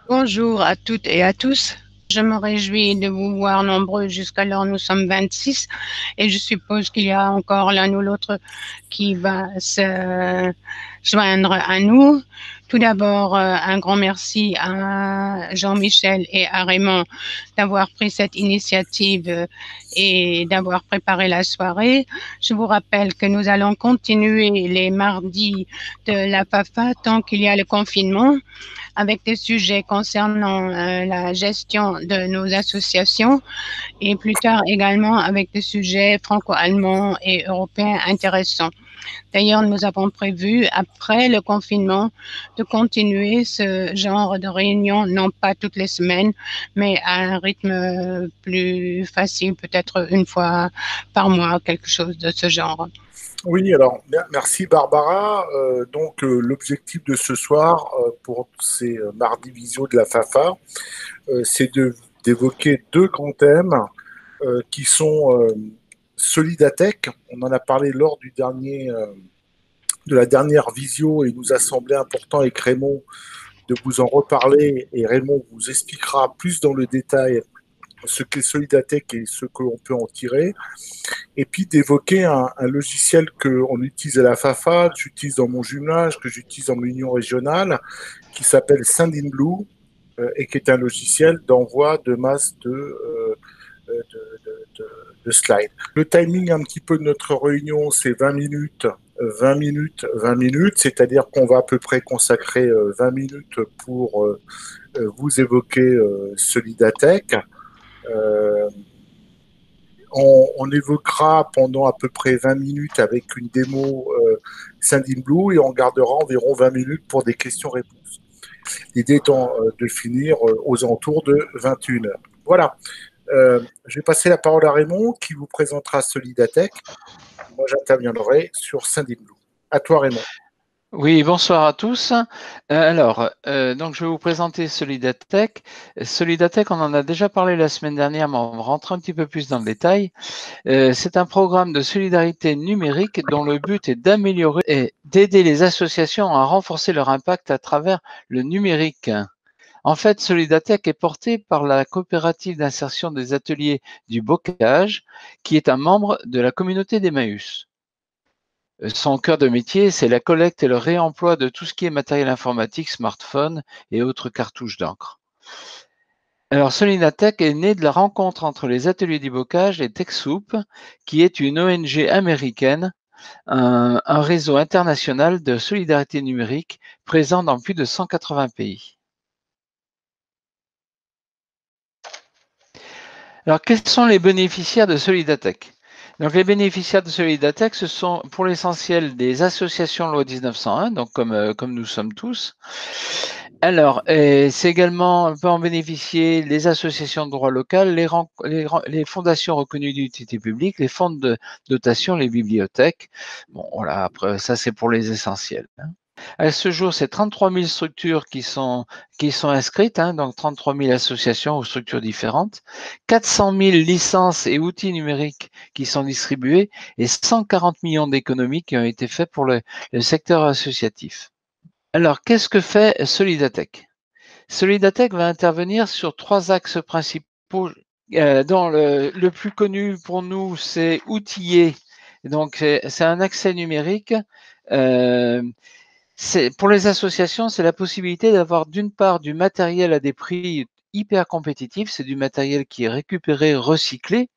Bonjour à toutes et à tous. Je me réjouis de vous voir nombreux. Jusqu'alors, nous sommes 26 et je suppose qu'il y a encore l'un ou l'autre qui va se joindre à nous. Tout d'abord, un grand merci à Jean-Michel et à Raymond d'avoir pris cette initiative et d'avoir préparé la soirée. Je vous rappelle que nous allons continuer les mardis de la FAFA tant qu'il y a le confinement, avec des sujets concernant la gestion de nos associations et plus tard également avec des sujets franco-allemands et européens intéressants. D'ailleurs, nous avons prévu, après le confinement, de continuer ce genre de réunion, non pas toutes les semaines, mais à un rythme plus facile, peut-être une fois par mois, quelque chose de ce genre. Oui, alors merci Barbara. L'objectif de ce soir pour ces mardis visio de la FAFA, c'est d'évoquer deux grands thèmes qui sont Solidatech. On en a parlé lors de la dernière visio et il nous a semblé important avec Raymond de vous en reparler et Raymond vous expliquera plus dans le détail ce qu'est Solidatech et ce que l'on peut en tirer. Et puis d'évoquer un logiciel qu'on utilise à la FAFA, que j'utilise dans mon jumelage, que j'utilise dans l'union régionale, qui s'appelle Sendinblue et qui est un logiciel d'envoi de masse de slides. Le timing un petit peu de notre réunion, c'est 20 minutes, 20 minutes, 20 minutes, c'est-à-dire qu'on va à peu près consacrer 20 minutes pour vous évoquer Solidatech. Euh, on évoquera pendant à peu près 20 minutes avec une démo Sendinblue et on gardera environ 20 minutes pour des questions-réponses. L'idée étant de finir aux alentours de 21 heures. Voilà. Je vais passer la parole à Raymond qui vous présentera Solidatech. Moi, j'interviendrai sur Sendinblue. À toi, Raymond. Oui, bonsoir à tous. Donc je vais vous présenter Solidatech. Solidatech, on en a déjà parlé la semaine dernière, mais on va rentrer un petit peu plus dans le détail. C'est un programme de solidarité numérique dont le but est d'améliorer et d'aider les associations à renforcer leur impact à travers le numérique. En fait, Solidatech est porté par la coopérative d'insertion des ateliers du Bocage, qui est un membre de la communauté d'Emmaüs. Son cœur de métier, c'est la collecte et le réemploi de tout ce qui est matériel informatique, smartphone et autres cartouches d'encre. Alors, Solidatech est né de la rencontre entre les ateliers du bocage et TechSoup, qui est une ONG américaine, un réseau international de solidarité numérique présent dans plus de 180 pays. Alors, quels sont les bénéficiaires de Solidatech? Donc, les bénéficiaires de Solidatech, ce sont pour l'essentiel des associations loi 1901, donc comme nous sommes tous. Alors, c'est également, on peut en bénéficier les associations de droit local, les fondations reconnues d'utilité publique, les fonds de dotation, les bibliothèques. Bon, voilà, après, ça, c'est pour les essentiels. À ce jour, c'est 33 000 structures qui sont inscrites, donc 33 000 associations ou structures différentes, 400 000 licences et outils numériques qui sont distribués et 140 millions d'économies qui ont été faites pour le secteur associatif. Alors, qu'est-ce que fait Solidatech? Solidatech va intervenir sur trois axes principaux. Dont le plus connu pour nous, c'est outiller. Donc, c'est un accès numérique. Pour les associations, c'est la possibilité d'avoir d'une part du matériel à des prix hyper compétitifs. C'est du matériel qui est récupéré, recyclé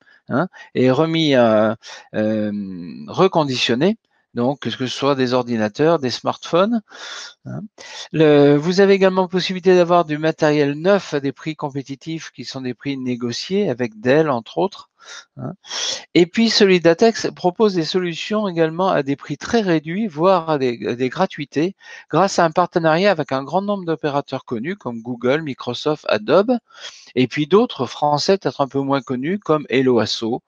et remis reconditionné. Donc, que ce soit des ordinateurs, des smartphones. Vous avez également possibilité d'avoir du matériel neuf à des prix compétitifs qui sont des prix négociés avec Dell, entre autres. Et puis, Solidatech propose des solutions également à des prix très réduits, voire à des gratuités, grâce à un partenariat avec un grand nombre d'opérateurs connus comme Google, Microsoft, Adobe, et puis d'autres français peut-être un peu moins connus comme Helloasso.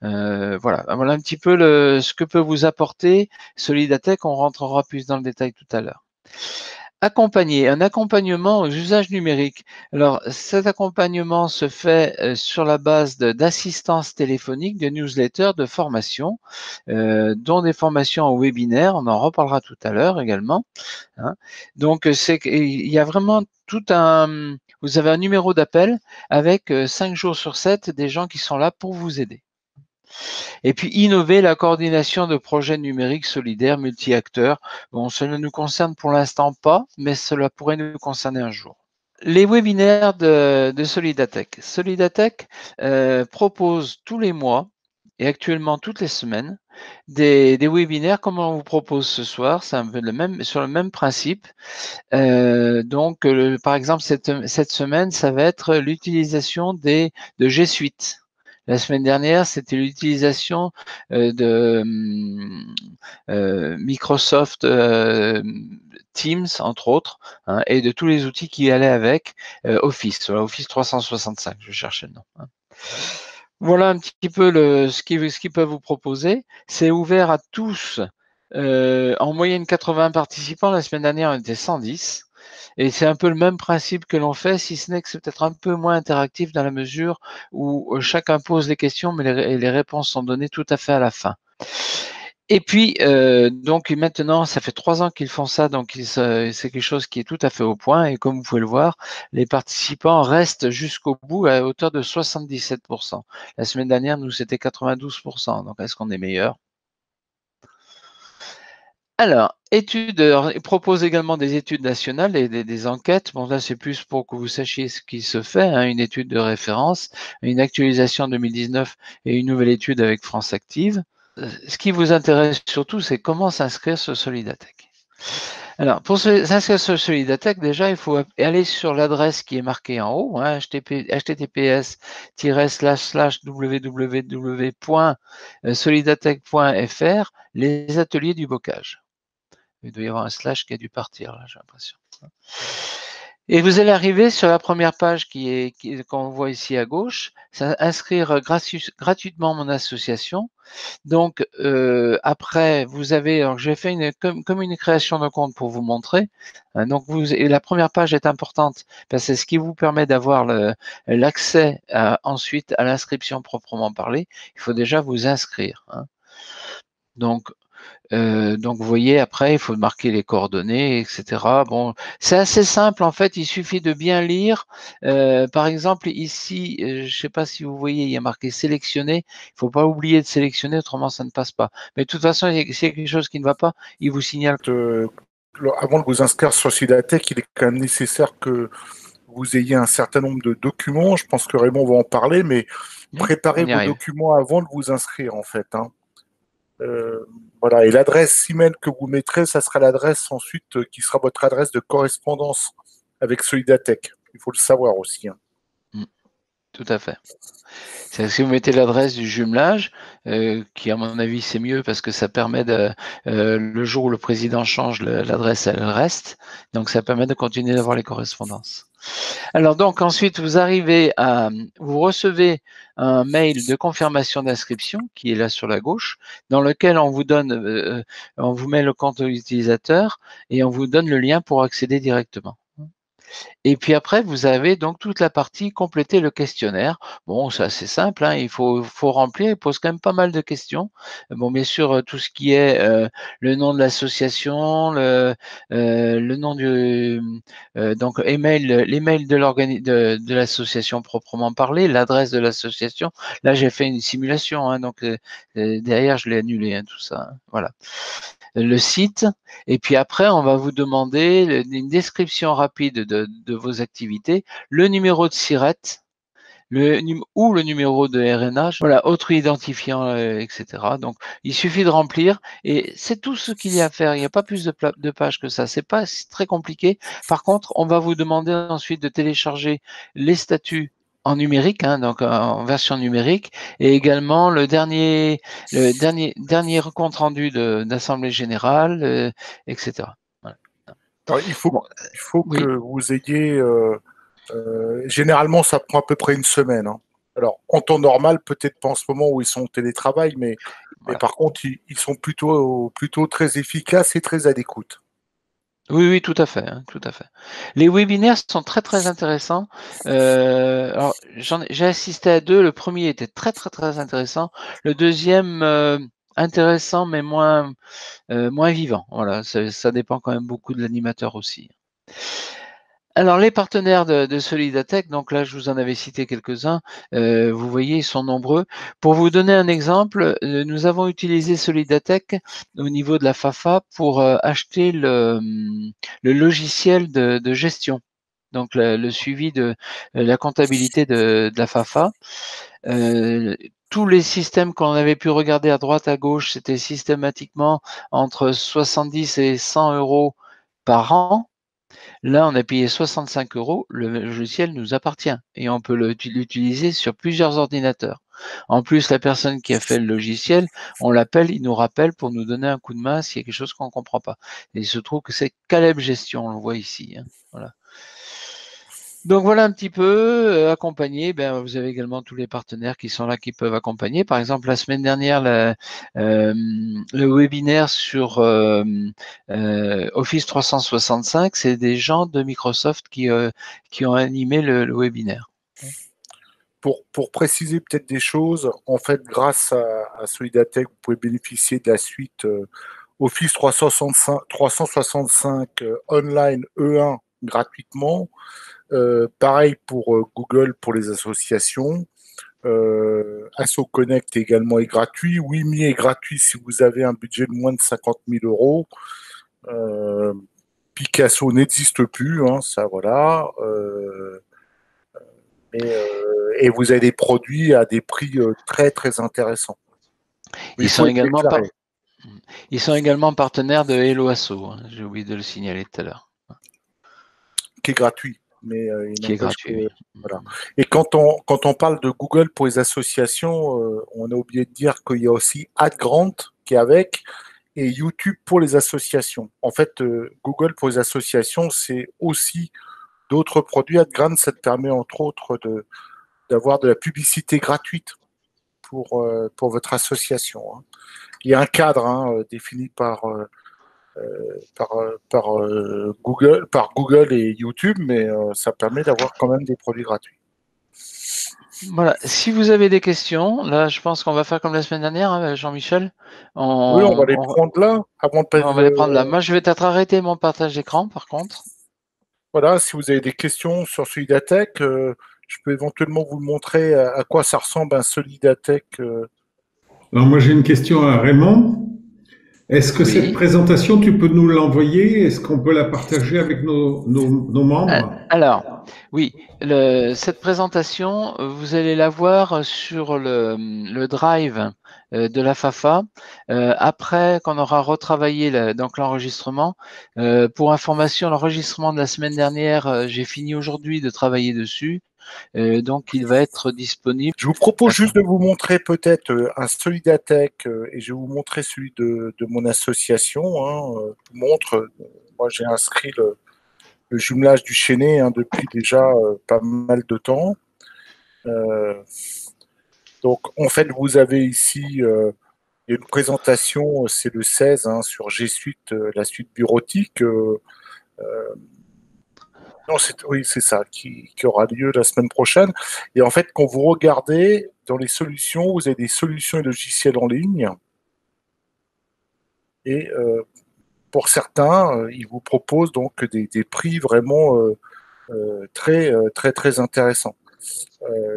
Voilà un petit peu ce que peut vous apporter Solidatech. On rentrera plus dans le détail tout à l'heure. un accompagnement aux usages numériques. Alors, cet accompagnement se fait sur la base d'assistance téléphonique, de newsletters, de formations, dont des formations en webinaire. On en reparlera tout à l'heure également. Hein. Donc, il y a vraiment vous avez un numéro d'appel avec 5 jours sur 7 des gens qui sont là pour vous aider. Et puis, innover la coordination de projets numériques solidaires multi-acteurs. Bon, cela ne nous concerne pour l'instant pas, mais cela pourrait nous concerner un jour. Les webinaires de Solidatech. Solidatech propose tous les mois et actuellement toutes les semaines des webinaires comme on vous propose ce soir. C'est un peu sur le même principe. Donc, par exemple, cette semaine, ça va être l'utilisation de G Suite. La semaine dernière, c'était l'utilisation de Microsoft Teams, entre autres, hein, et de tous les outils qui allaient avec Office, Office 365, je cherchais le nom. Hein. Voilà un petit peu ce qu'ils peuvent vous proposer. C'est ouvert à tous. En moyenne 80 participants. La semaine dernière, on était 110. Et c'est un peu le même principe que l'on fait, si ce n'est que c'est peut-être un peu moins interactif dans la mesure où chacun pose les questions, mais les réponses sont données tout à fait à la fin. Et puis, donc maintenant, ça fait 3 ans qu'ils font ça, donc c'est quelque chose qui est tout à fait au point. Et comme vous pouvez le voir, les participants restent jusqu'au bout à hauteur de 77%. La semaine dernière, nous, c'était 92%. Donc, est-ce qu'on est meilleur? Alors, il propose également des études nationales et des enquêtes. Bon, là, c'est plus pour que vous sachiez ce qui se fait, hein, une étude de référence, une actualisation en 2019 et une nouvelle étude avec France Active. Ce qui vous intéresse surtout, c'est comment s'inscrire sur Solidatech. Alors, pour s'inscrire sur Solidatech, déjà, il faut aller sur l'adresse qui est marquée en haut, hein, https://www.solidatech.fr, les ateliers du bocage. Il doit y avoir un slash qui a dû partir, là, j'ai l'impression. Et vous allez arriver sur la première page qu'on voit ici à gauche, c'est inscrire gratuitement mon association. Donc, après, vous avez, alors j'ai fait comme une création de compte pour vous montrer. Donc, la première page est importante parce que c'est ce qui vous permet d'avoir l'accès ensuite à l'inscription proprement parlée. Il faut déjà vous inscrire. Hein. Donc, vous voyez, après, il faut marquer les coordonnées, etc. Bon, c'est assez simple, en fait, il suffit de bien lire. Par exemple, ici, je ne sais pas si vous voyez, il y a marqué sélectionner. Il ne faut pas oublier de sélectionner, autrement ça ne passe pas. Mais de toute façon, s'il y a quelque chose qui ne va pas, il vous signale. Avant de vous inscrire sur Solidatech, il est quand même nécessaire que vous ayez un certain nombre de documents. Je pense que Raymond va en parler, mais préparez vos documents avant de vous inscrire, en fait. Hein. Voilà, et l'adresse email que vous mettrez, ça sera l'adresse ensuite qui sera votre adresse de correspondance avec Solidatech. Il faut le savoir aussi. Hein. Tout à fait. Si vous mettez l'adresse du jumelage, qui à mon avis c'est mieux parce que ça permet le jour où le président change, l'adresse elle reste, donc ça permet de continuer d'avoir les correspondances. Alors donc ensuite vous recevez un mail de confirmation d'inscription qui est là sur la gauche, dans lequel on vous met le compte utilisateur et on vous donne le lien pour accéder directement. Et puis après, vous avez donc toute la partie compléter le questionnaire. Bon, c'est assez simple, hein, il faut remplir, il pose quand même pas mal de questions. Bon, bien sûr, tout ce qui est le nom de l'association, le nom du donc l'email de l'association proprement parlé, l'adresse de l'association. Là, j'ai fait une simulation, hein, donc derrière, je l'ai annulé, hein, tout ça. Hein, voilà. Le site, et puis après, on va vous demander une description rapide de vos activités, le numéro de SIRET, ou le numéro de RNH, voilà, autre identifiant, etc. Donc, il suffit de remplir et c'est tout ce qu'il y a à faire. Il n'y a pas plus de pages que ça. C'est pas très compliqué. Par contre, on va vous demander ensuite de télécharger les statuts en numérique, hein, donc en version numérique, et également le dernier compte rendu d'assemblée générale, etc. Voilà. Alors, il faut oui. que vous ayez. Généralement, ça prend à peu près une semaine. Hein. Alors, en temps normal, peut-être pas en ce moment où ils sont au télétravail, mais par contre, ils sont plutôt très efficaces et très à l'écoute. Oui, oui, tout à fait, hein, tout à fait. Les webinaires sont très, très intéressants. Alors, j'ai assisté à 2. Le premier était très, très, très intéressant. Le deuxième, intéressant, mais moins vivant. Voilà, ça dépend quand même beaucoup de l'animateur aussi. Alors, les partenaires de Solidatech, donc là, je vous en avais cité quelques-uns. Vous voyez, ils sont nombreux. Pour vous donner un exemple, nous avons utilisé Solidatech au niveau de la FAFA pour acheter le logiciel de gestion, donc le suivi de la comptabilité de la FAFA. Tous les systèmes qu'on avait pu regarder à droite, à gauche, c'était systématiquement entre 70 et 100 euros par an. Là, on a payé 65 euros, le logiciel nous appartient et on peut l'utiliser sur plusieurs ordinateurs. En plus, la personne qui a fait le logiciel, on l'appelle, il nous rappelle pour nous donner un coup de main s'il y a quelque chose qu'on ne comprend pas. Et il se trouve que c'est Caleb Gestion, on le voit ici. Hein. Voilà. Donc voilà un petit peu, accompagner, vous avez également tous les partenaires qui sont là, qui peuvent accompagner. Par exemple, la semaine dernière, le webinaire sur Office 365, c'est des gens de Microsoft qui ont animé le webinaire. Pour préciser peut-être des choses, en fait, grâce à Solidatech, vous pouvez bénéficier de la suite Office 365 Online E1 gratuitement. Pareil pour Google pour les associations. Asso Connect également est gratuit. Wimi est gratuit si vous avez un budget de moins de 50 000 euros. Picasso n'existe plus, hein, ça voilà. Et vous avez des produits à des prix très très intéressants. Ils sont également partenaires de Hello Asso, hein, j'ai oublié de le signaler tout à l'heure. Qui est gratuit. Mais qui est gratuit, oui. Voilà. Et quand on parle de Google pour les associations, on a oublié de dire qu'il y a aussi AdGrant qui est avec et YouTube pour les associations. En fait, Google pour les associations, c'est aussi d'autres produits. AdGrant, ça te permet entre autres d'avoir de la publicité gratuite pour votre association. Hein. Il y a un cadre défini par Google et YouTube, mais ça permet d'avoir quand même des produits gratuits. Voilà, si vous avez des questions, là je pense qu'on va faire comme la semaine dernière, hein, Jean-Michel. Oui, on va les prendre là, avant de on va les prendre là. Moi je vais peut-être arrêter mon partage d'écran par contre. Voilà, si vous avez des questions sur Solidatech, je peux éventuellement vous montrer à quoi ça ressemble un Solidatech. Alors moi j'ai une question à Raymond. Est-ce que cette présentation, tu peux nous l'envoyer? Est-ce qu'on peut la partager avec nos membres? Alors, oui, cette présentation, vous allez la voir sur le drive de la FAFA. Après qu'on aura retravaillé donc l'enregistrement. Pour information, l'enregistrement de la semaine dernière, j'ai fini aujourd'hui de travailler dessus. Donc, il va être disponible. Je vous propose juste de vous montrer peut-être un Solidatech et je vais vous montrer celui de mon association. Hein, je vous montre, moi j'ai inscrit le jumelage du Chesnay depuis déjà pas mal de temps. Donc en fait, vous avez ici une présentation, c'est le 16 sur G Suite, la suite bureautique. Non, oui, c'est ça, qui aura lieu la semaine prochaine. Et en fait, quand vous regardez dans les solutions, vous avez des solutions et logiciels en ligne. Et pour certains, ils vous proposent donc des prix vraiment très, très, très intéressants.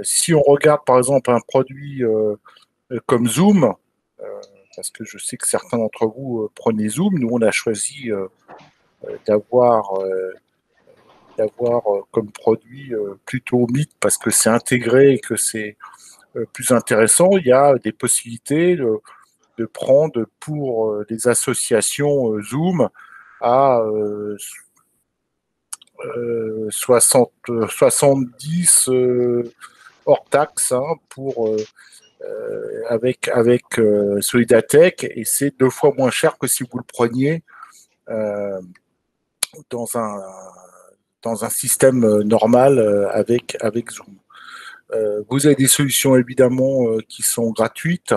Si on regarde par exemple un produit comme Zoom, parce que je sais que certains d'entre vous prenez Zoom, nous on a choisi d'avoir comme produit plutôt Meet parce que c'est intégré et que c'est plus intéressant. Il y a des possibilités de prendre pour les associations Zoom à 70 hors taxe avec Solidatech et c'est 2 fois moins cher que si vous le preniez dans un système normal avec Zoom. Vous avez des solutions évidemment qui sont gratuites.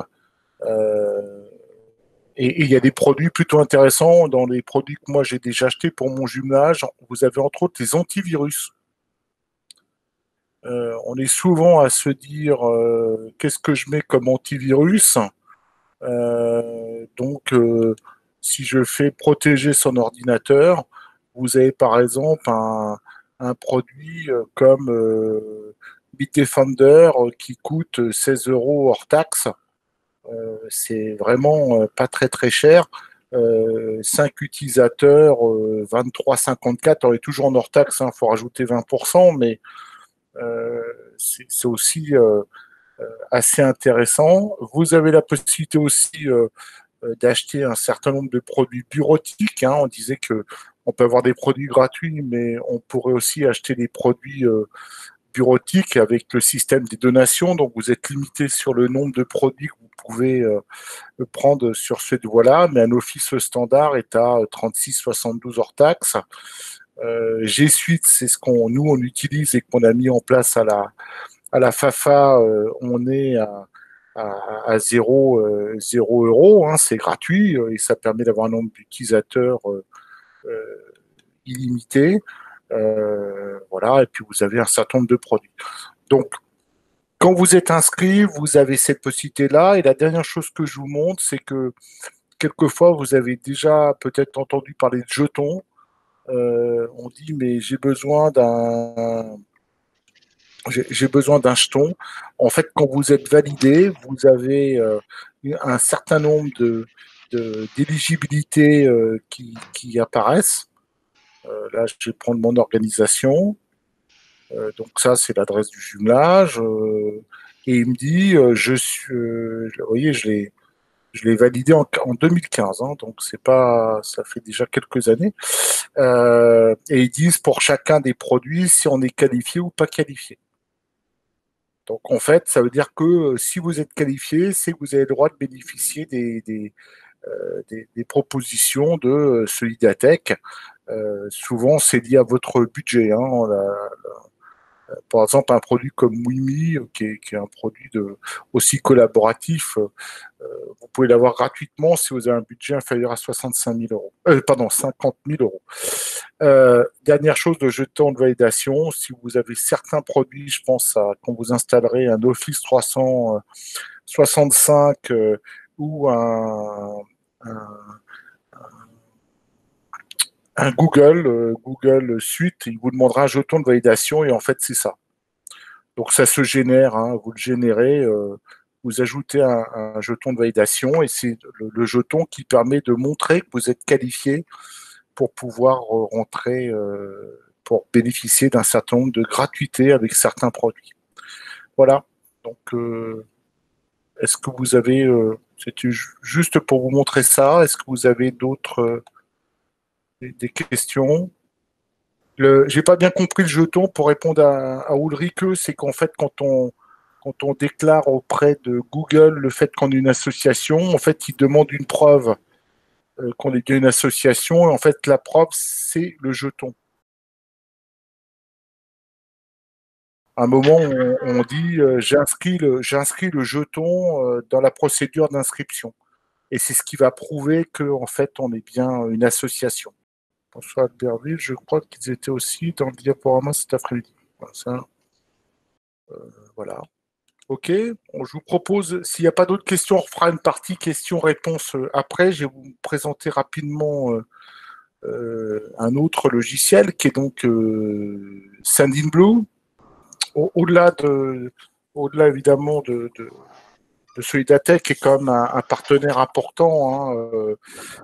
Et il y a des produits plutôt intéressants. Dans les produits que moi j'ai déjà achetés pour mon jumelage, vous avez entre autres les antivirus. On est souvent à se dire qu'est-ce que je mets comme antivirus. Donc, si je fais protéger son ordinateur, vous avez par exemple un produit comme Bitdefender qui coûte 16 euros hors taxe. C'est vraiment pas très très cher. 5 utilisateurs, 23,54. On est toujours en hors taxe, il faut rajouter 20%, mais c'est aussi assez intéressant. Vous avez la possibilité aussi d'acheter un certain nombre de produits bureautiques. On disait que on peut avoir des produits gratuits, mais on pourrait aussi acheter des produits bureautiques avec le système des donations. Donc, vous êtes limité sur le nombre de produits que vous pouvez prendre sur cette voie-là, mais un office standard est à 36,72 hors taxe. G Suite, c'est ce qu'on utilise et qu'on a mis en place à la FAFA. On est à 0 euros, c'est gratuit et ça permet d'avoir un nombre d'utilisateurs illimité. Voilà, et puis vous avez un certain nombre de produits. Donc, quand vous êtes inscrit, vous avez cette possibilité-là. Et la dernière chose que je vous montre, c'est que quelquefois, vous avez déjà peut-être entendu parler de jetons. On dit, mais j'ai besoin d'un jeton. En fait, quand vous êtes validé, vous avez un certain nombre d'éligibilités qui apparaissent. Là, je vais prendre mon organisation. Donc ça, c'est l'adresse du jumelage. Et il me dit, vous voyez, je l'ai validé en 2015, donc c'est pas, ça fait déjà quelques années. Et ils disent pour chacun des produits si on est qualifié ou pas qualifié. Donc en fait, ça veut dire que si vous êtes qualifié, c'est que vous avez le droit de bénéficier des propositions de Solidatech. Souvent, c'est lié à votre budget. Par exemple, un produit comme Wimi, qui est un produit aussi collaboratif, vous pouvez l'avoir gratuitement si vous avez un budget inférieur à 65 000 euros. 50 000 euros. Dernière chose, le jeton de validation. Si vous avez certains produits, je pense à quand vous installerez un Office 365 ou un Google Suite, il vous demandera un jeton de validation et en fait, c'est ça. Donc, ça se génère, vous le générez, vous ajoutez un jeton de validation et c'est le jeton qui permet de montrer que vous êtes qualifié pour pouvoir rentrer, pour bénéficier d'un certain nombre de gratuités avec certains produits. Voilà. Donc, est-ce que vous avez, c'était juste pour vous montrer ça, est-ce que vous avez d'autres des questions? J'ai pas bien compris le jeton pour répondre à Ulrike, c'est qu'en fait, quand on déclare auprès de Google le fait qu'on est une association, en fait, ils demandent une preuve qu'on est bien une association, et en fait, la preuve, c'est le jeton. À un moment, on dit j'ai inscrit le jeton dans la procédure d'inscription. Et c'est ce qui va prouver qu'en fait, on est bien une association. François Albertville, je crois qu'ils étaient aussi dans le diaporama cet après-midi. Voilà. OK. Je vous propose, s'il n'y a pas d'autres questions, on refera une partie questions-réponses après. Je vais vous présenter rapidement un autre logiciel qui est donc Sendinblue. Au-delà évidemment de Solidatech, qui est quand même un partenaire important.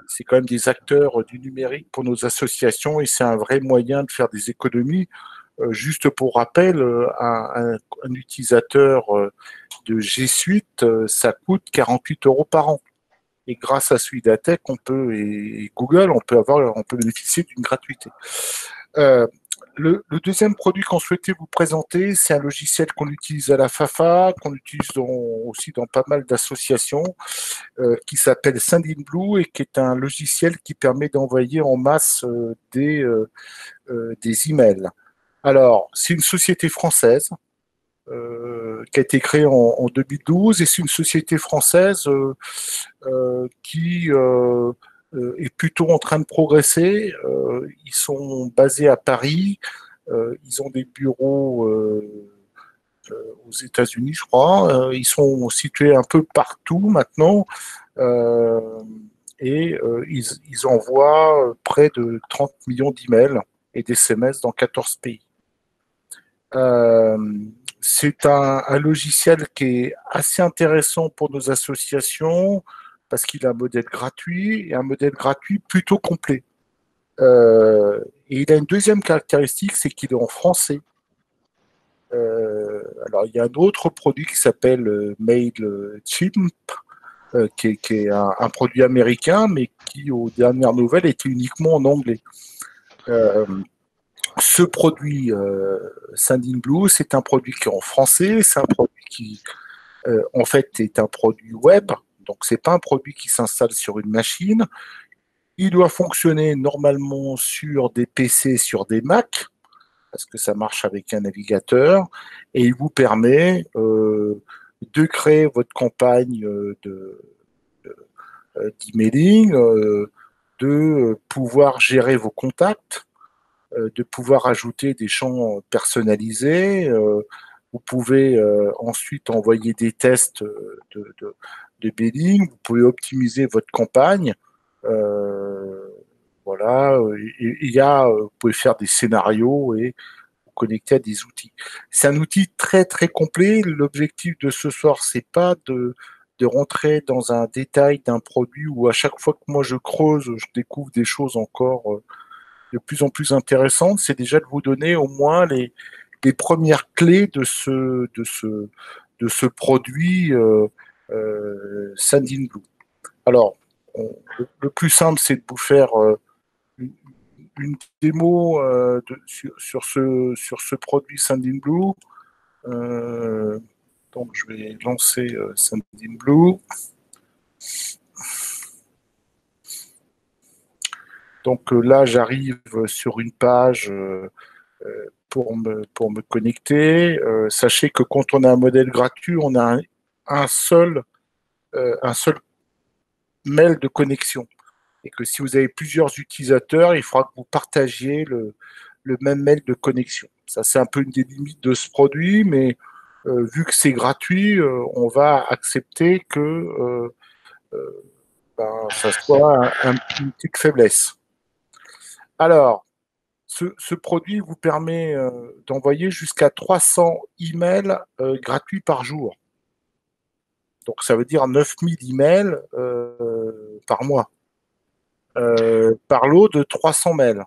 C'est quand même des acteurs du numérique pour nos associations et c'est un vrai moyen de faire des économies. Juste pour rappel, un utilisateur de G Suite, ça coûte 48 euros par an. Et grâce à Solidatech, et Google, on peut bénéficier d'une gratuité. Le deuxième produit qu'on souhaitait vous présenter, c'est un logiciel qu'on utilise à la FAFA, qu'on utilise aussi dans pas mal d'associations, qui s'appelle Sendinblue et qui est un logiciel qui permet d'envoyer en masse des emails. Alors, c'est une société française. qui a été créée en 2012, et c'est une société française qui est plutôt en train de progresser. Ils sont basés à Paris, ils ont des bureaux aux États-Unis, je crois. Ils sont situés un peu partout maintenant, et ils envoient près de 30 millions d'emails et d'SMS dans 14 pays. C'est un logiciel qui est assez intéressant pour nos associations parce qu'il a un modèle gratuit et un modèle gratuit plutôt complet. Et il a une deuxième caractéristique, c'est qu'il est en français. Alors, il y a un autre produit qui s'appelle MailChimp, qui est un produit américain, mais qui, aux dernières nouvelles, était uniquement en anglais. Ce produit Sendinblue, c'est un produit qui est en français, c'est un produit qui, en fait, est un produit web, donc c'est pas un produit qui s'installe sur une machine. Il doit fonctionner normalement sur des PC, sur des Mac, parce que ça marche avec un navigateur, et il vous permet de créer votre campagne d'emailing, de pouvoir gérer vos contacts, de pouvoir ajouter des champs personnalisés. Vous pouvez ensuite envoyer des tests de billing. Vous pouvez optimiser votre campagne. Voilà. Vous pouvez faire des scénarios et vous connecter à des outils. C'est un outil très très complet. L'objectif de ce soir, c'est pas de rentrer dans un détail d'un produit où à chaque fois que moi je creuse, je découvre des choses encore de plus en plus intéressante, c'est déjà de vous donner au moins les premières clés de ce produit Sendinblue. Alors, le plus simple, c'est de vous faire une démo sur ce produit Sendinblue. Donc, je vais lancer Sendinblue. Donc là, j'arrive sur une page pour me connecter. Sachez que quand on a un modèle gratuit, on a un seul mail de connexion. Et que si vous avez plusieurs utilisateurs, il faudra que vous partagiez le même mail de connexion. Ça, c'est un peu une des limites de ce produit, mais vu que c'est gratuit, on va accepter que ça soit une petite faiblesse. Alors, ce produit vous permet d'envoyer jusqu'à 300 emails gratuits par jour. Donc, ça veut dire 9000 emails par mois. Par lot de 300 mails.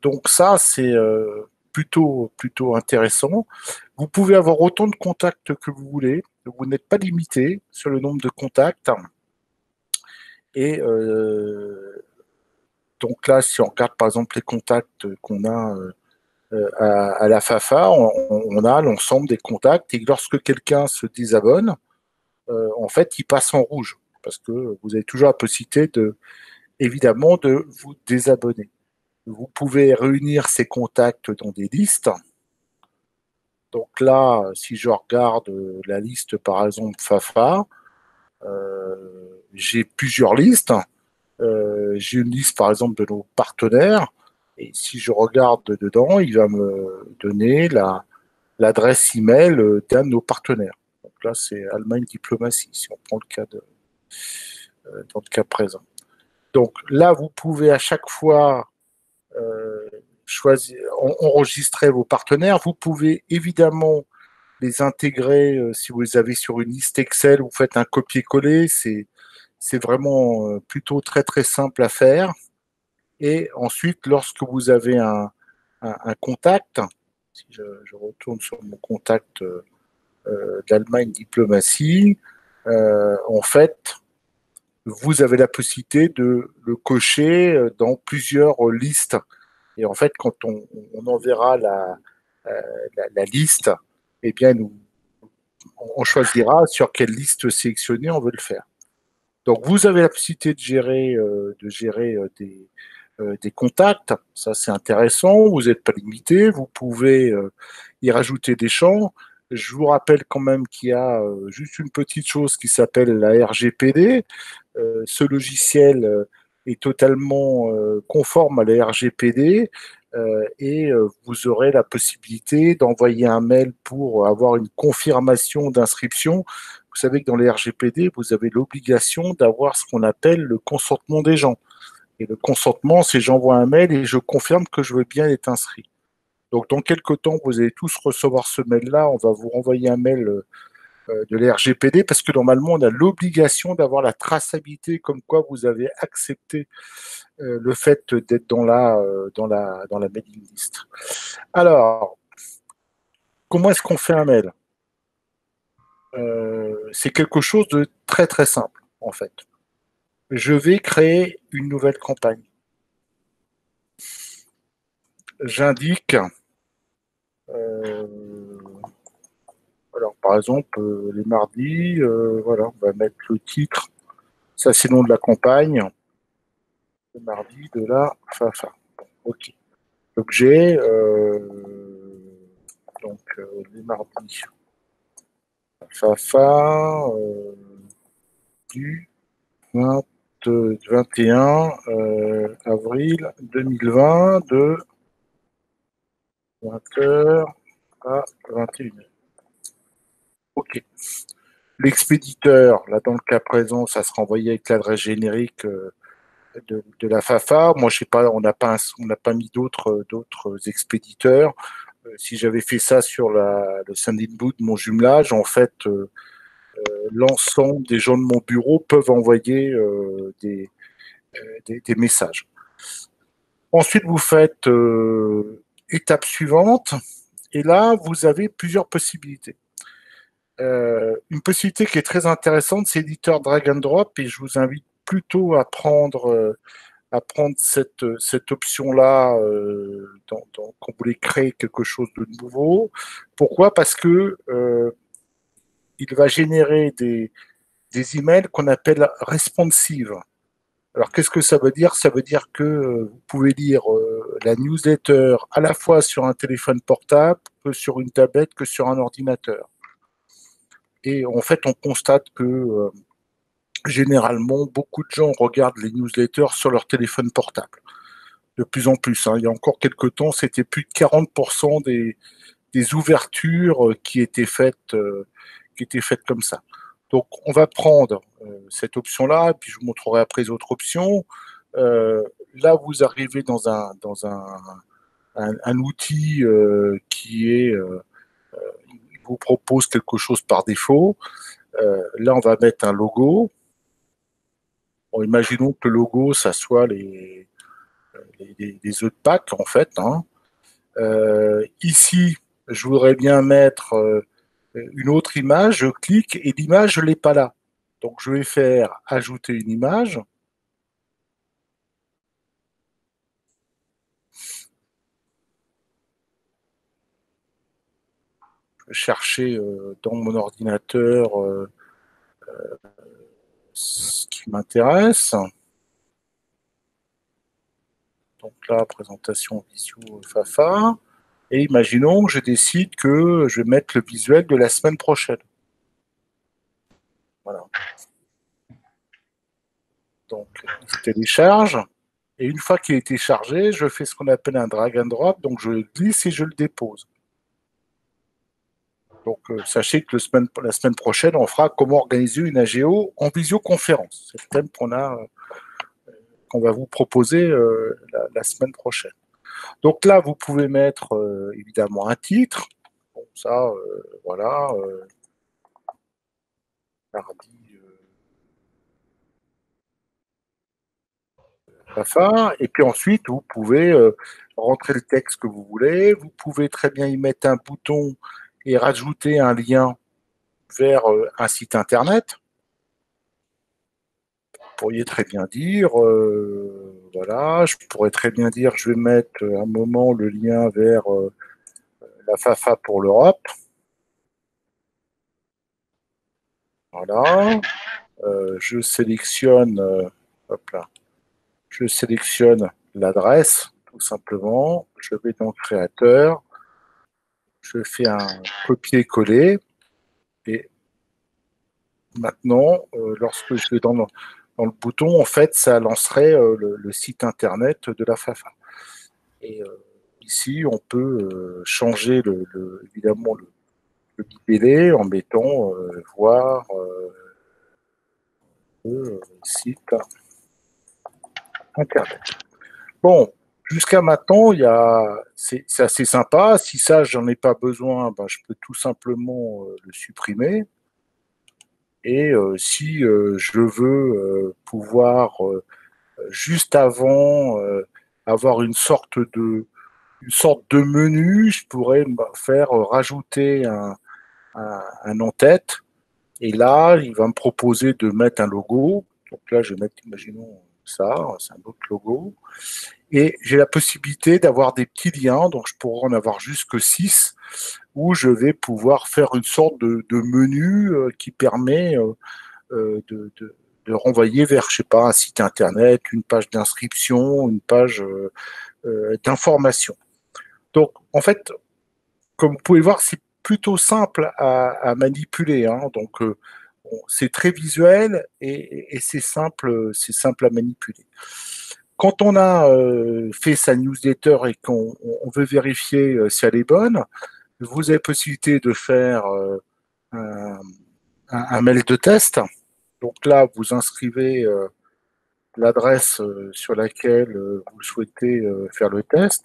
Donc, ça, c'est plutôt intéressant. Vous pouvez avoir autant de contacts que vous voulez. Vous n'êtes pas limité sur le nombre de contacts. Et donc là, si on regarde par exemple les contacts qu'on a à la FAFA, on a l'ensemble des contacts, et lorsque quelqu'un se désabonne, en fait, il passe en rouge, parce que vous avez toujours la possibilité évidemment de vous désabonner. Vous pouvez réunir ces contacts dans des listes. Donc là, si je regarde la liste, par exemple, FAFA, j'ai plusieurs listes. J'ai une liste, par exemple, de nos partenaires. Et si je regarde dedans, il va me donner l'adresse email d'un de nos partenaires. Donc là, c'est Allemagne Diplomatie, si on prend le cas dans le cas présent. Donc là, vous pouvez à chaque fois enregistrer vos partenaires. Vous pouvez évidemment les intégrer si vous les avez sur une liste Excel. Vous faites un copier-coller. C'est vraiment plutôt très très simple à faire. Et ensuite, lorsque vous avez un contact, si je retourne sur mon contact d'Allemagne Diplomatie, en fait, vous avez la possibilité de le cocher dans plusieurs listes. Et en fait, quand on enverra la liste, eh bien, on choisira sur quelle liste sélectionnée on veut le faire. Donc, vous avez la possibilité de gérer des contacts. Ça, c'est intéressant. Vous n'êtes pas limité. Vous pouvez y rajouter des champs. Je vous rappelle quand même qu'il y a juste une petite chose qui s'appelle la RGPD. Ce logiciel est totalement conforme à la RGPD et vous aurez la possibilité d'envoyer un mail pour avoir une confirmation d'inscription. Vous savez que dans les RGPD, vous avez l'obligation d'avoir ce qu'on appelle le consentement des gens. Et le consentement, c'est j'envoie un mail et je confirme que je veux bien être inscrit. Donc, dans quelques temps, vous allez tous recevoir ce mail-là. On va vous renvoyer un mail de l'RGPD parce que normalement, on a l'obligation d'avoir la traçabilité comme quoi vous avez accepté le fait d'être dans la mailing list. Alors, comment est-ce qu'on fait un mail? C'est quelque chose de très, très simple, en fait. Je vais créer une nouvelle campagne. J'indique, alors par exemple, les mardis, voilà, on va mettre le titre, ça c'est le nom de la campagne, le mardi de la FAFA. Bon, ok. L'objet, donc les mardis FAFA du 21 avril 2020 de 20h à 21h. Ok. L'expéditeur, là dans le cas présent, ça sera envoyé avec l'adresse générique de la FAFA. Moi, je sais pas, on n'a pas mis d'autres expéditeurs. Si j'avais fait ça sur le sending boot de mon jumelage, en fait, l'ensemble des gens de mon bureau peuvent envoyer des messages. Ensuite, vous faites étape suivante, et là, vous avez plusieurs possibilités. Une possibilité qui est très intéressante, c'est l'éditeur drag and drop, et je vous invite plutôt à prendre cette option-là quand vous voulez créer quelque chose de nouveau. Pourquoi? Parce que il va générer des emails qu'on appelle responsive. Alors, qu'est-ce que ça veut dire? Ça veut dire que vous pouvez lire la newsletter à la fois sur un téléphone portable, que sur une tablette, que sur un ordinateur. Et en fait, on constate que généralement, beaucoup de gens regardent les newsletters sur leur téléphone portable. De plus en plus. Hein. Il y a encore quelques temps, c'était plus de 40% des ouvertures qui étaient faites comme ça. Donc, on va prendre cette option-là, puis je vous montrerai après les autres options. Là, vous arrivez dans un outil qui vous propose quelque chose par défaut. Là, on va mettre un logo. Bon, imaginons que le logo, ça soit les œufs de Pâques, en fait. Hein. Ici, je voudrais bien mettre une autre image, je clique et l'image, je ne l'ai pas là. Donc, je vais faire ajouter une image. Je vais chercher dans mon ordinateur ce qui m'intéresse. Donc là, présentation visio FAFA. Et imaginons que je décide que je vais mettre le visuel de la semaine prochaine. Voilà. Donc, il se télécharge. Et une fois qu'il est téléchargé, je fais ce qu'on appelle un drag and drop. Donc, je le glisse et je le dépose. Donc, sachez que la semaine prochaine, on fera comment organiser une AGO en visioconférence. C'est le thème qu'on va vous proposer la semaine prochaine. Donc là, vous pouvez mettre évidemment un titre. Bon, ça, voilà. Mardi. Et puis ensuite, vous pouvez rentrer le texte que vous voulez. Vous pouvez très bien y mettre un bouton et rajouter un lien vers un site internet. Vous pourriez très bien dire, voilà, je pourrais très bien dire, je vais mettre un moment le lien vers la FAFA pour l'Europe. Voilà. Je sélectionne, hop là, je sélectionne l'adresse, tout simplement. Je vais dans Créateur, je fais un copier-coller, et maintenant, lorsque je vais dans le bouton, en fait, ça lancerait le site internet de la FAFA. Et ici, on peut changer évidemment le libellé en mettant voir le site internet. Bon, jusqu'à maintenant, c'est assez sympa. Si ça, j'en ai pas besoin, ben, je peux tout simplement le supprimer. Et si je veux pouvoir juste avant avoir une sorte de menu, je pourrais faire rajouter un en-tête. Et là, il va me proposer de mettre un logo. Donc là, je vais mettre, imaginons ça, c'est un autre logo. Et j'ai la possibilité d'avoir des petits liens, donc je pourrais en avoir jusque 6, où je vais pouvoir faire une sorte de menu qui permet de renvoyer vers, je sais pas, un site internet, une page d'inscription, une page d'information. Donc, en fait, comme vous pouvez voir, c'est plutôt simple à manipuler. Hein. Donc, bon, c'est très visuel et c'est simple à manipuler. Quand on a fait sa newsletter et qu'on veut vérifier si elle est bonne, vous avez possibilité de faire un mail de test. Donc là, vous inscrivez l'adresse sur laquelle vous souhaitez faire le test.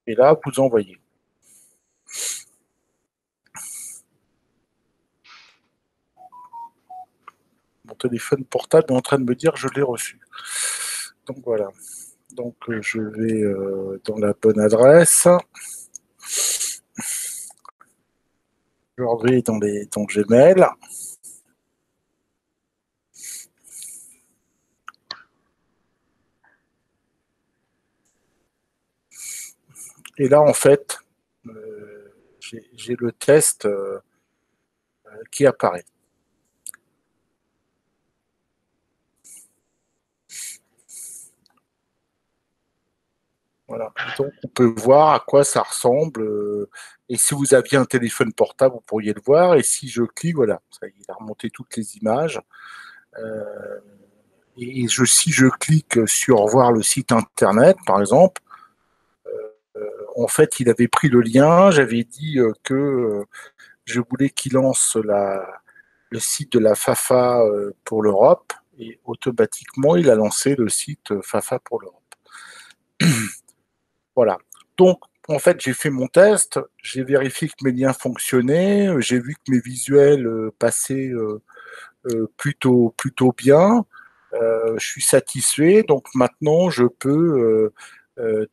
Et là, vous envoyez. Mon téléphone portable est en train de me dire je l'ai reçu. Donc voilà. Donc je vais dans la bonne adresse. Je vais dans Gmail. Et là, en fait, j'ai le test qui apparaît. Voilà. Donc, on peut voir à quoi ça ressemble. Et si vous aviez un téléphone portable, vous pourriez le voir. Et si je clique, voilà, ça, il a remonté toutes les images. Et si je clique sur voir le site internet, par exemple, en fait, il avait pris le lien. J'avais dit que je voulais qu'il lance le site de la FAFA pour l'Europe. Et automatiquement, il a lancé le site FAFA pour l'Europe. Voilà. Donc, en fait, j'ai fait mon test, j'ai vérifié que mes liens fonctionnaient, j'ai vu que mes visuels passaient plutôt bien. Je suis satisfait, donc maintenant, je peux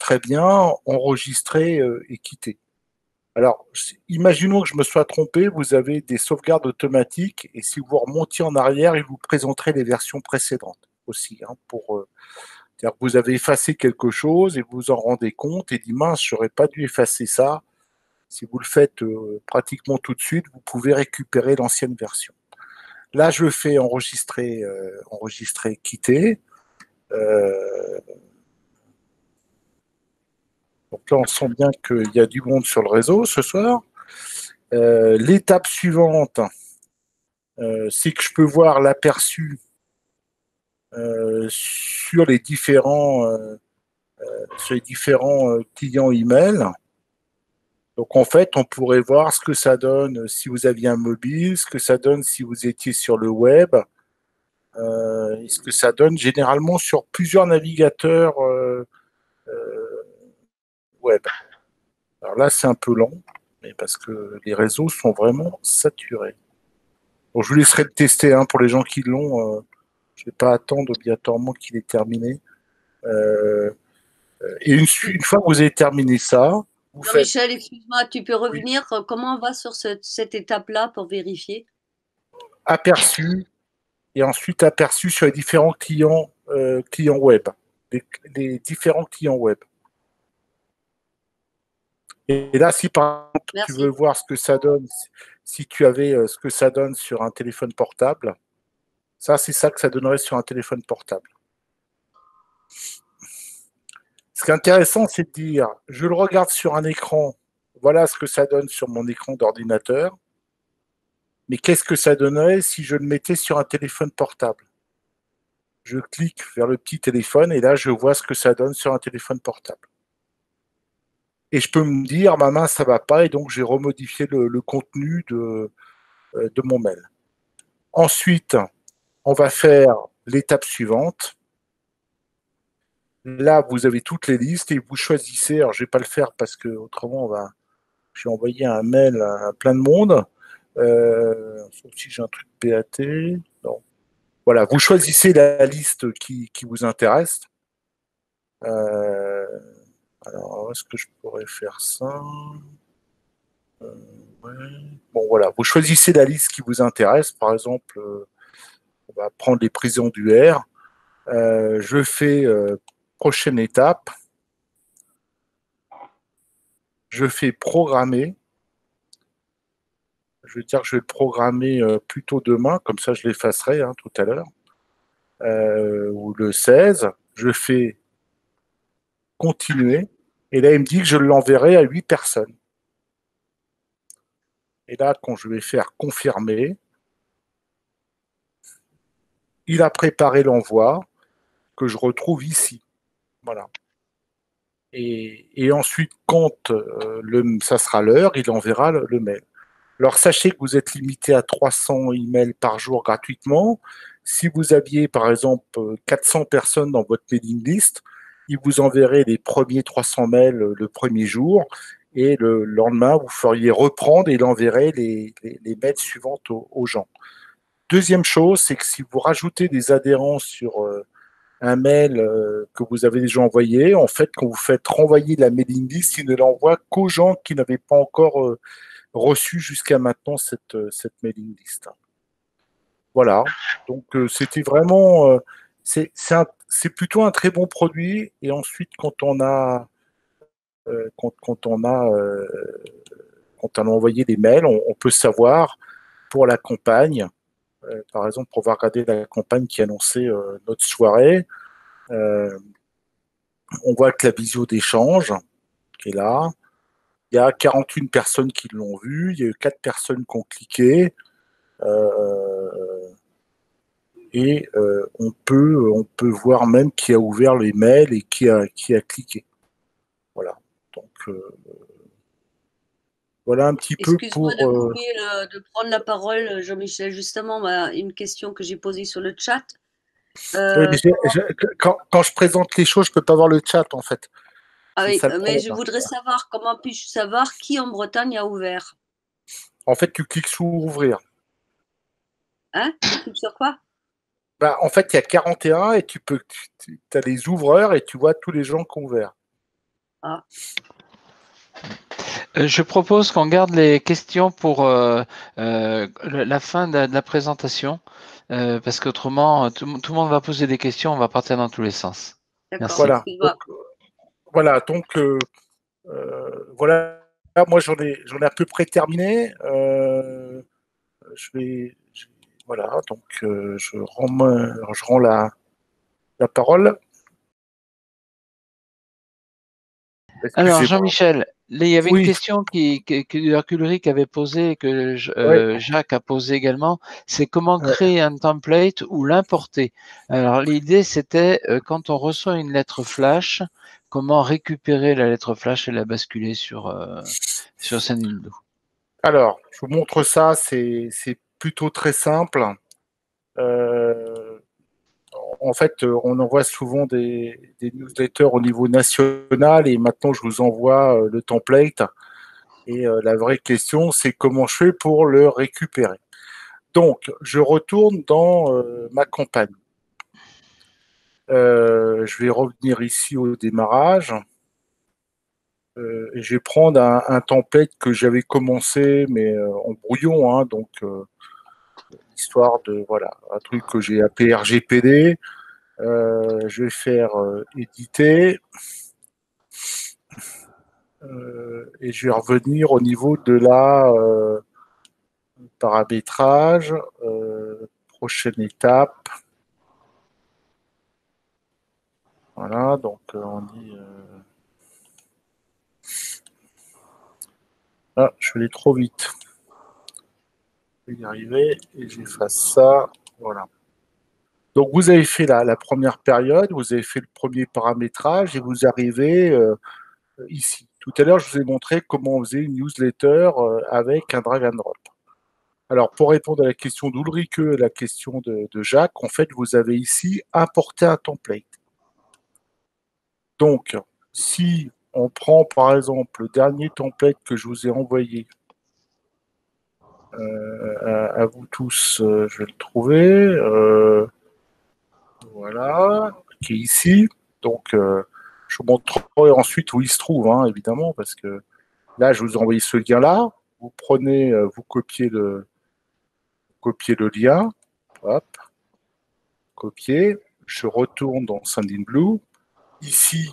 très bien enregistrer et quitter. Alors, imaginons que je me sois trompé, vous avez des sauvegardes automatiques, et si vous remontiez en arrière, il vous présenterait les versions précédentes aussi, hein, c'est-à-dire que vous avez effacé quelque chose et vous vous en rendez compte et dit mince, j'aurais pas dû effacer ça. Si vous le faites pratiquement tout de suite, vous pouvez récupérer l'ancienne version. Là, je fais enregistrer, quitter. Donc là, on sent bien qu'il y a du monde sur le réseau ce soir. L'étape suivante, c'est que je peux voir l'aperçu sur les différents clients email. Donc en fait, on pourrait voir ce que ça donne si vous aviez un mobile, ce que ça donne si vous étiez sur le web, et ce que ça donne généralement sur plusieurs navigateurs web. Alors là, c'est un peu lent, mais parce que les réseaux sont vraiment saturés. Donc, je vous laisserai le tester hein, pour les gens qui l'ont. Je ne vais pas attendre obligatoirement qu'il ait terminé. Et une fois que vous avez terminé ça, vous faites... Michel, excuse-moi, tu peux revenir? Oui. Comment on va sur cette étape-là pour vérifier? Aperçu, et ensuite aperçu sur les différents clients web. Les différents clients web. Et là, si par exemple, tu veux voir ce que ça donne, si tu avais ce que ça donne sur un téléphone portable, ça, c'est ça que ça donnerait sur un téléphone portable. Ce qui est intéressant, c'est de dire, je le regarde sur un écran, voilà ce que ça donne sur mon écran d'ordinateur, mais qu'est-ce que ça donnerait si je le mettais sur un téléphone portable? Je clique vers le petit téléphone et là, je vois ce que ça donne sur un téléphone portable. Et je peux me dire, ma main, ça va pas, et donc j'ai remodifié le contenu de mon mail. Ensuite, on va faire l'étape suivante. Là, vous avez toutes les listes et vous choisissez. Alors, je ne vais pas le faire parce que autrement, je vais envoyer un mail à plein de monde. Sauf si j'ai un truc PAT. Non. Voilà, vous choisissez la liste qui vous intéresse. Alors, est-ce que je pourrais faire ça? Ouais. Bon, voilà, vous choisissez la liste qui vous intéresse. Par exemple, on va prendre les prisons du R. Je fais prochaine étape. Je fais programmer. Je vais dire que je vais le programmer plutôt demain, comme ça je l'effacerai tout à l'heure. Ou le 16. Je fais continuer. Et là, il me dit que je l'enverrai à 8 personnes. Et là, quand je vais faire confirmer, il a préparé l'envoi que je retrouve ici. Voilà. Et ensuite, quand ça sera l'heure, il enverra le mail. Alors, sachez que vous êtes limité à 300 emails par jour gratuitement. Si vous aviez, par exemple, 400 personnes dans votre mailing list, il vous enverrait les premiers 300 mails le premier jour et le lendemain, vous feriez reprendre et il enverrait les mails suivantes aux gens. Deuxième chose, c'est que si vous rajoutez des adhérents sur un mail que vous avez déjà envoyé, en fait, quand vous faites renvoyer la mailing list, il ne l'envoie qu'aux gens qui n'avaient pas encore reçu jusqu'à maintenant cette mailing list. Voilà, donc c'était vraiment, c'est plutôt un très bon produit. Et ensuite, quand on a envoyé des mails, on peut savoir pour la campagne, par exemple, pour avoir regardé la campagne qui annonçait notre soirée, on voit que la visio d'échange qui est là, il y a 41 personnes qui l'ont vu, il y a eu 4 personnes qui ont cliqué. Et on peut voir même qui a ouvert les mails et qui a cliqué. Voilà. Donc voilà un petit peu pour. Excuse-moi de couper, de prendre la parole, Jean-Michel. Justement, une question que j'ai posée sur le chat. Oui, mais quand je présente les choses, je peux pas voir le chat en fait. Ah C'est oui, ça le mais problème. je voudrais savoir comment puis-je savoir qui en Bretagne a ouvert? En fait, tu cliques sur ouvrir. Hein? Je clique sur quoi? Bah, en fait, il y a 41 et tu as les ouvreurs et tu vois tous les gens qui ont ouvert. Ah. Je propose qu'on garde les questions pour la fin de la présentation, parce qu'autrement, tout le monde va poser des questions, on va partir dans tous les sens. D'accord. Voilà. Donc, voilà. Moi, j'en ai à peu près terminé. Voilà. Donc, je rends la parole. Alors, Jean-Michel, il y avait Oui. une question que Ulrich avait posée et que Jacques a posée également. C'est comment créer un template ou l'importer. Alors, l'idée, c'était quand on reçoit une lettre flash, comment récupérer la lettre flash et la basculer sur Sendinblue. Alors, je vous montre ça. C'est plutôt très simple. En fait, on envoie souvent des newsletters au niveau national et maintenant, je vous envoie le template. Et la vraie question, c'est comment je fais pour le récupérer. Donc, je retourne dans ma campagne. Je vais revenir ici au démarrage. Et je vais prendre un template que j'avais commencé, mais en brouillon, donc histoire de, voilà, un truc que j'ai appelé RGPD. Je vais faire éditer. Et je vais revenir au niveau de la paramétrage. Prochaine étape. Voilà, donc on dit... Ah, je vais aller trop vite. Je vais y arriver et j'efface ça. Voilà. Donc, vous avez fait la première période, vous avez fait le premier paramétrage et vous arrivez ici. Tout à l'heure, je vous ai montré comment on faisait une newsletter avec un drag and drop. Alors, pour répondre à la question d'Ulrike et la question de Jacques, en fait, vous avez ici importé un template. Donc, si on prend par exemple le dernier template que je vous ai envoyé à vous tous, je vais le trouver, voilà, qui est ici. Donc, je vous montrerai ensuite où il se trouve, hein, évidemment, parce que là, je vous ai envoyé ce lien-là. Vous prenez, vous copiez le lien, hop, copier. Je retourne dans Sendinblue. Ici,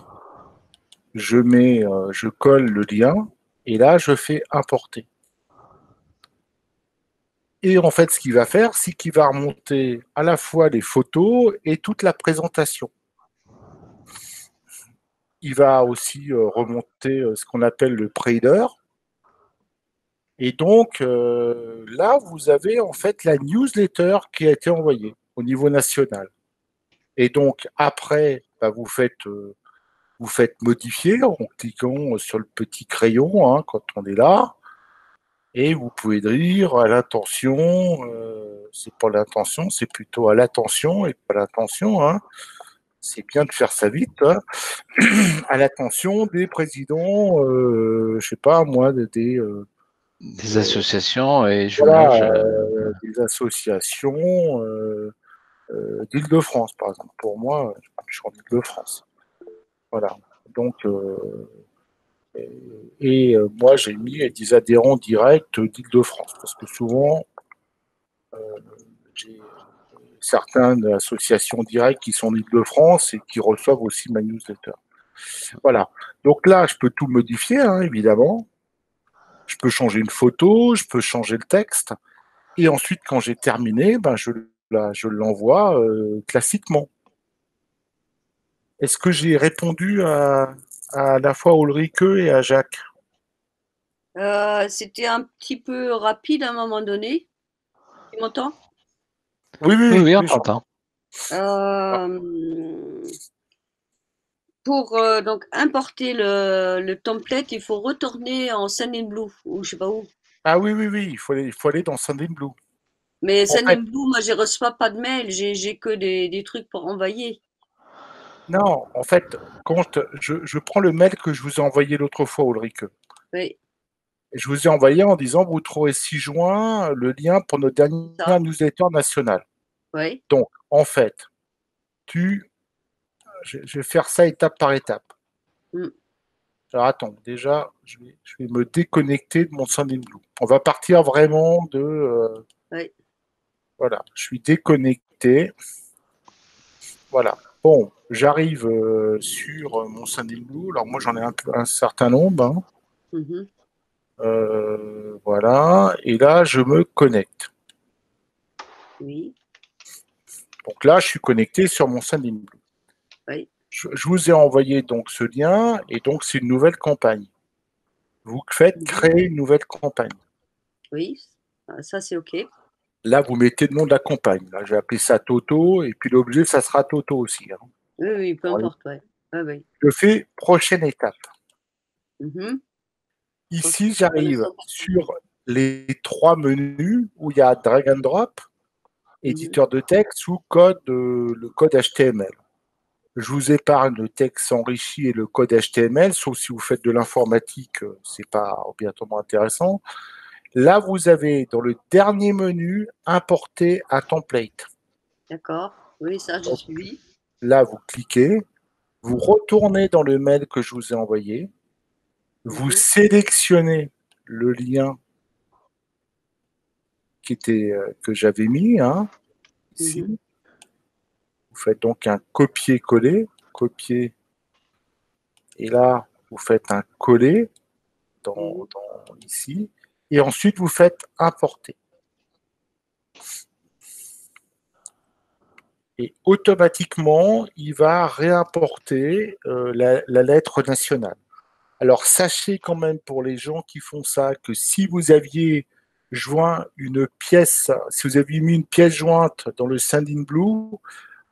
je colle le lien et là, je fais importer. Et en fait, ce qu'il va faire, c'est qu'il va remonter à la fois les photos et toute la présentation. Il va aussi remonter ce qu'on appelle le Prader. Et donc, là, vous avez en fait la newsletter qui a été envoyée au niveau national. Et donc, après, bah, vous faites modifier en cliquant sur le petit crayon hein, quand on est là. Et vous pouvez dire à l'intention, c'est pas l'intention, c'est plutôt à l'attention et pas l'attention. Hein. C'est bien de faire ça vite. Hein. À l'attention des présidents, je sais pas moi, des associations et voilà, jumelage. des associations d'Île-de-France, par exemple. Pour moi, je suis en Île-de-France. Voilà. Donc, moi, j'ai mis des adhérents directs d'Île-de-France, parce que souvent, j'ai certaines associations directes qui sont d'Île-de-France et qui reçoivent aussi ma newsletter. Voilà. Donc là, je peux tout modifier, hein, évidemment. Je peux changer une photo, je peux changer le texte. Et ensuite, quand j'ai terminé, ben, je l'envoie classiquement. Est-ce que j'ai répondu à la fois à Ulrike et à Jacques? C'était un petit peu rapide à un moment donné. Tu m'entends? Oui, oui, Oui, oui. oui, on oui, t'entend. Pour donc importer le template, il faut retourner en Sendinblue ou je sais pas où. Ah oui, oui, oui, il faut aller dans Sendinblue. Mais En fait, Sendinblue, moi, je reçois pas de mail, j'ai que des trucs pour envoyer. non, en fait, quand je prends le mail que je vous ai envoyé l'autre fois, Ulrike. Oui, Je vous ai envoyé en disant vous trouverez 6 juin le lien pour notre ça. dernière newsletter nationale. Oui. Donc, en fait, je vais faire ça étape par étape. Mm. Alors, attends, déjà, je vais me déconnecter de mon Sendinblue. On va partir vraiment de. Oui. Voilà, je suis déconnecté. Voilà. Bon, j'arrive sur mon Sendinblue. Alors, moi, j'en ai un certain nombre. Hein. Mhm. Voilà. Et là, je me connecte. Oui. Donc là, je suis connecté sur mon Sendinblue. Oui. Je vous ai envoyé donc ce lien et donc c'est une nouvelle campagne. Vous faites Mhm. créer une nouvelle campagne. Oui. Ça, c'est OK. Là, vous mettez le nom de la campagne. Là, j'ai appelé ça Toto et puis l'objet, ça sera Toto aussi. Hein. Oui, oui, peu Alors, importe, ouais. Ouais, oui. je fais prochaine étape. Mhm. OK, Ici, pour le j'arrive 100%. sur les 3 menus où il y a drag and drop, Mhm. éditeur de texte ou code, le code HTML. Je vous épargne le texte enrichi et le code HTML, sauf si vous faites de l'informatique, c'est pas obligatoirement intéressant. Là, vous avez dans le dernier menu importer un template. D'accord. Oui, ça, j'ai Donc, suivi. là, vous cliquez, vous retournez dans le mail que je vous ai envoyé, vous Mhm. sélectionnez le lien que j'avais mis hein, ici. Mhm. Vous faites donc un copier-coller, copier, et là, vous faites un coller Mhm. ici, et ensuite vous faites importer. et automatiquement, il va réimporter la lettre nationale. Alors, sachez quand même pour les gens qui font ça que si vous aviez joint une pièce, si vous aviez mis une pièce jointe dans le Sendinblue,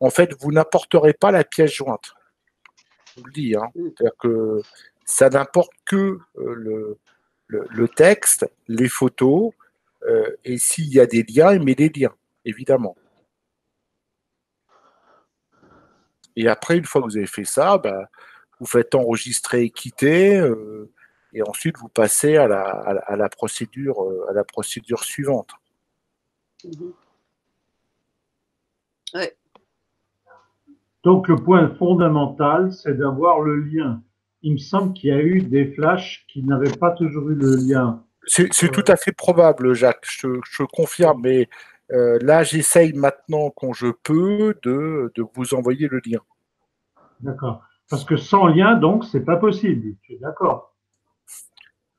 en fait, vous n'apporterez pas la pièce jointe. Je vous le dis, hein. C'est-à-dire que ça n'importe que le texte, les photos, et s'il y a des liens, il met des liens, évidemment. Et après, une fois que vous avez fait ça, bah, vous faites enregistrer et quitter, et ensuite vous passez à la procédure suivante. Ouais. Donc, le point fondamental, c'est d'avoir le lien. Il me semble qu'il y a eu des flashs qui n'avaient pas toujours eu le lien. C'est tout à fait probable, Jacques, je confirme, mais là, j'essaye maintenant, quand je peux, de vous envoyer le lien. D'accord. Parce que sans lien, donc, c'est pas possible. Tu es d'accord?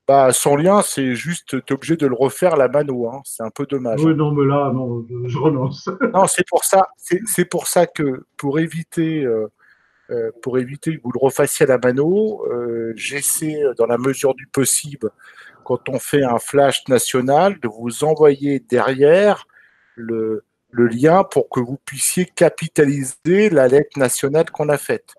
Bah, sans lien, c'est juste, tu es obligé de le refaire à la mano, hein. C'est un peu dommage. Oui, non, mais là, non, je renonce. Non, c'est pour ça que pour éviter que vous le refassiez à la mano, j'essaie, dans la mesure du possible, quand on fait un flash national, de vous envoyer derrière le lien pour que vous puissiez capitaliser la lettre nationale qu'on a faite.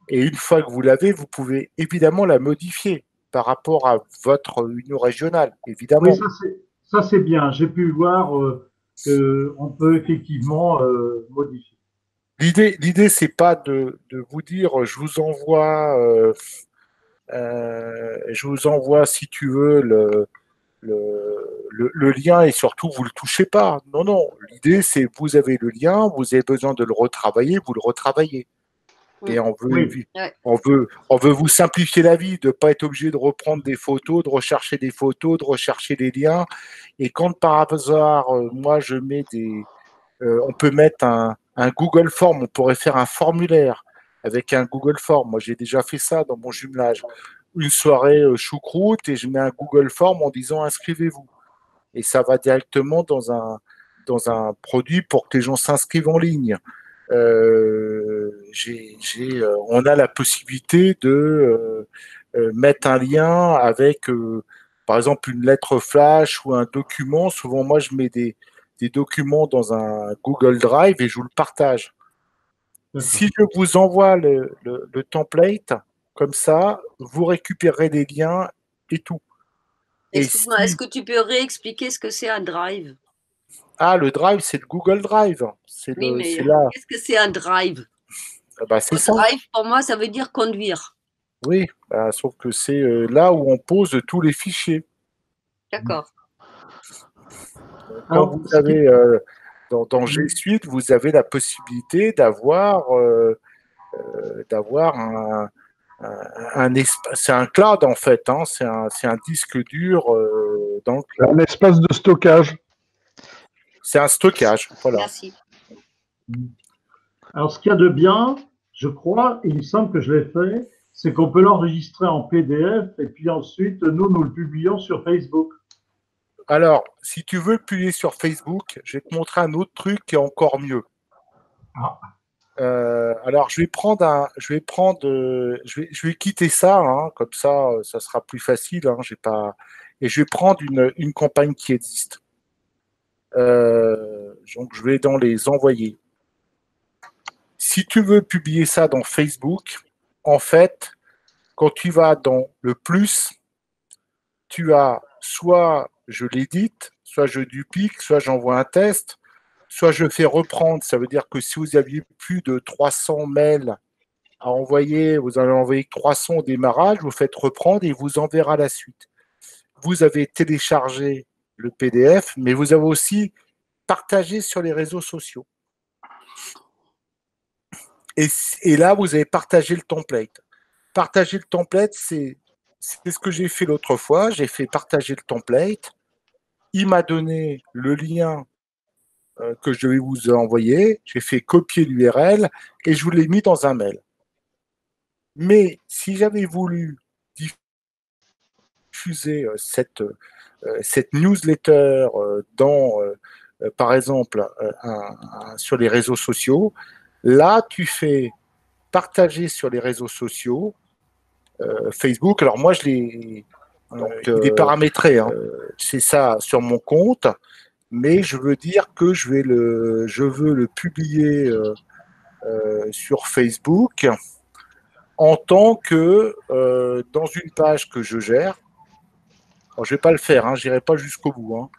Et une fois que vous l'avez, vous pouvez évidemment la modifier par rapport à votre union régionale, évidemment. Oui, ça c'est bien. J'ai pu voir qu'on peut effectivement modifier. L'idée, c'est pas de vous dire, je vous envoie, si tu veux, le lien, et surtout, vous le touchez pas. Non, non. L'idée, c'est vous avez le lien, vous avez besoin de le retravailler, vous le retravaillez. Et on veut vous simplifier la vie, de ne pas être obligé de reprendre des photos, de rechercher des photos, de rechercher des liens. Et quand par hasard, moi, je mets on peut mettre un Google Form, on pourrait faire un formulaire avec un Google Form. Moi, j'ai déjà fait ça dans mon jumelage. Une soirée choucroute, et je mets un Google Form en disant inscrivez-vous. Et ça va directement dans un produit pour que les gens s'inscrivent en ligne. On a la possibilité de mettre un lien avec, par exemple, une lettre flash ou un document. Souvent, moi, je mets des documents dans un Google Drive et je vous le partage. Si je vous envoie le template, comme ça, vous récupérez les liens et tout. Excuse-moi, est-ce que tu peux réexpliquer ce que c'est un drive? Ah, le drive, c'est le Google Drive. Oui, mais là. qu'est-ce que c'est un drive? C'est ça. Drive, pour moi, ça veut dire conduire. Oui, sauf que c'est là où on pose tous les fichiers. D'accord. Quand vous avez dans G Suite, vous avez la possibilité d'avoir un espace. C'est un cloud en fait, hein, c'est un disque dur dans le cloud. Un espace de stockage. C'est un stockage, voilà. Merci. Alors, ce qu'il y a de bien, je crois, et il me semble que je l'ai fait, c'est qu'on peut l'enregistrer en PDF et puis ensuite, nous le publions sur Facebook. Alors, si tu veux publier sur Facebook, je vais te montrer un autre truc qui est encore mieux. Ah. Alors, je vais quitter ça, hein, comme ça sera plus facile. Hein, et je vais prendre une campagne qui existe. Donc, je vais dans les envoyer. Si tu veux publier ça dans Facebook, en fait, quand tu vas dans le plus, tu as soit je l'édite, soit je duplique, soit j'envoie un test, soit je fais reprendre. Ça veut dire que si vous aviez plus de 300 mails à envoyer, vous allez envoyer 300 au démarrage, vous faites reprendre et il vous enverra la suite. Vous avez téléchargé le PDF, mais vous avez aussi partagé sur les réseaux sociaux. Et là, vous avez partagé le template. Partager le template, c'est ce que j'ai fait l'autre fois. J'ai fait partager le template. Il m'a donné le lien que je vais vous envoyer. J'ai fait copier l'URL et je vous l'ai mis dans un mail. Mais si j'avais voulu diffuser cette newsletter dans par exemple, sur les réseaux sociaux. Là, tu fais partager sur les réseaux sociaux, Facebook. Alors moi, il est paramétré, hein. C'est ça sur mon compte, mais je veux dire que je veux le publier sur Facebook en tant que dans une page que je gère. Alors, je ne vais pas le faire, hein, je n'irai pas jusqu'au bout, hein.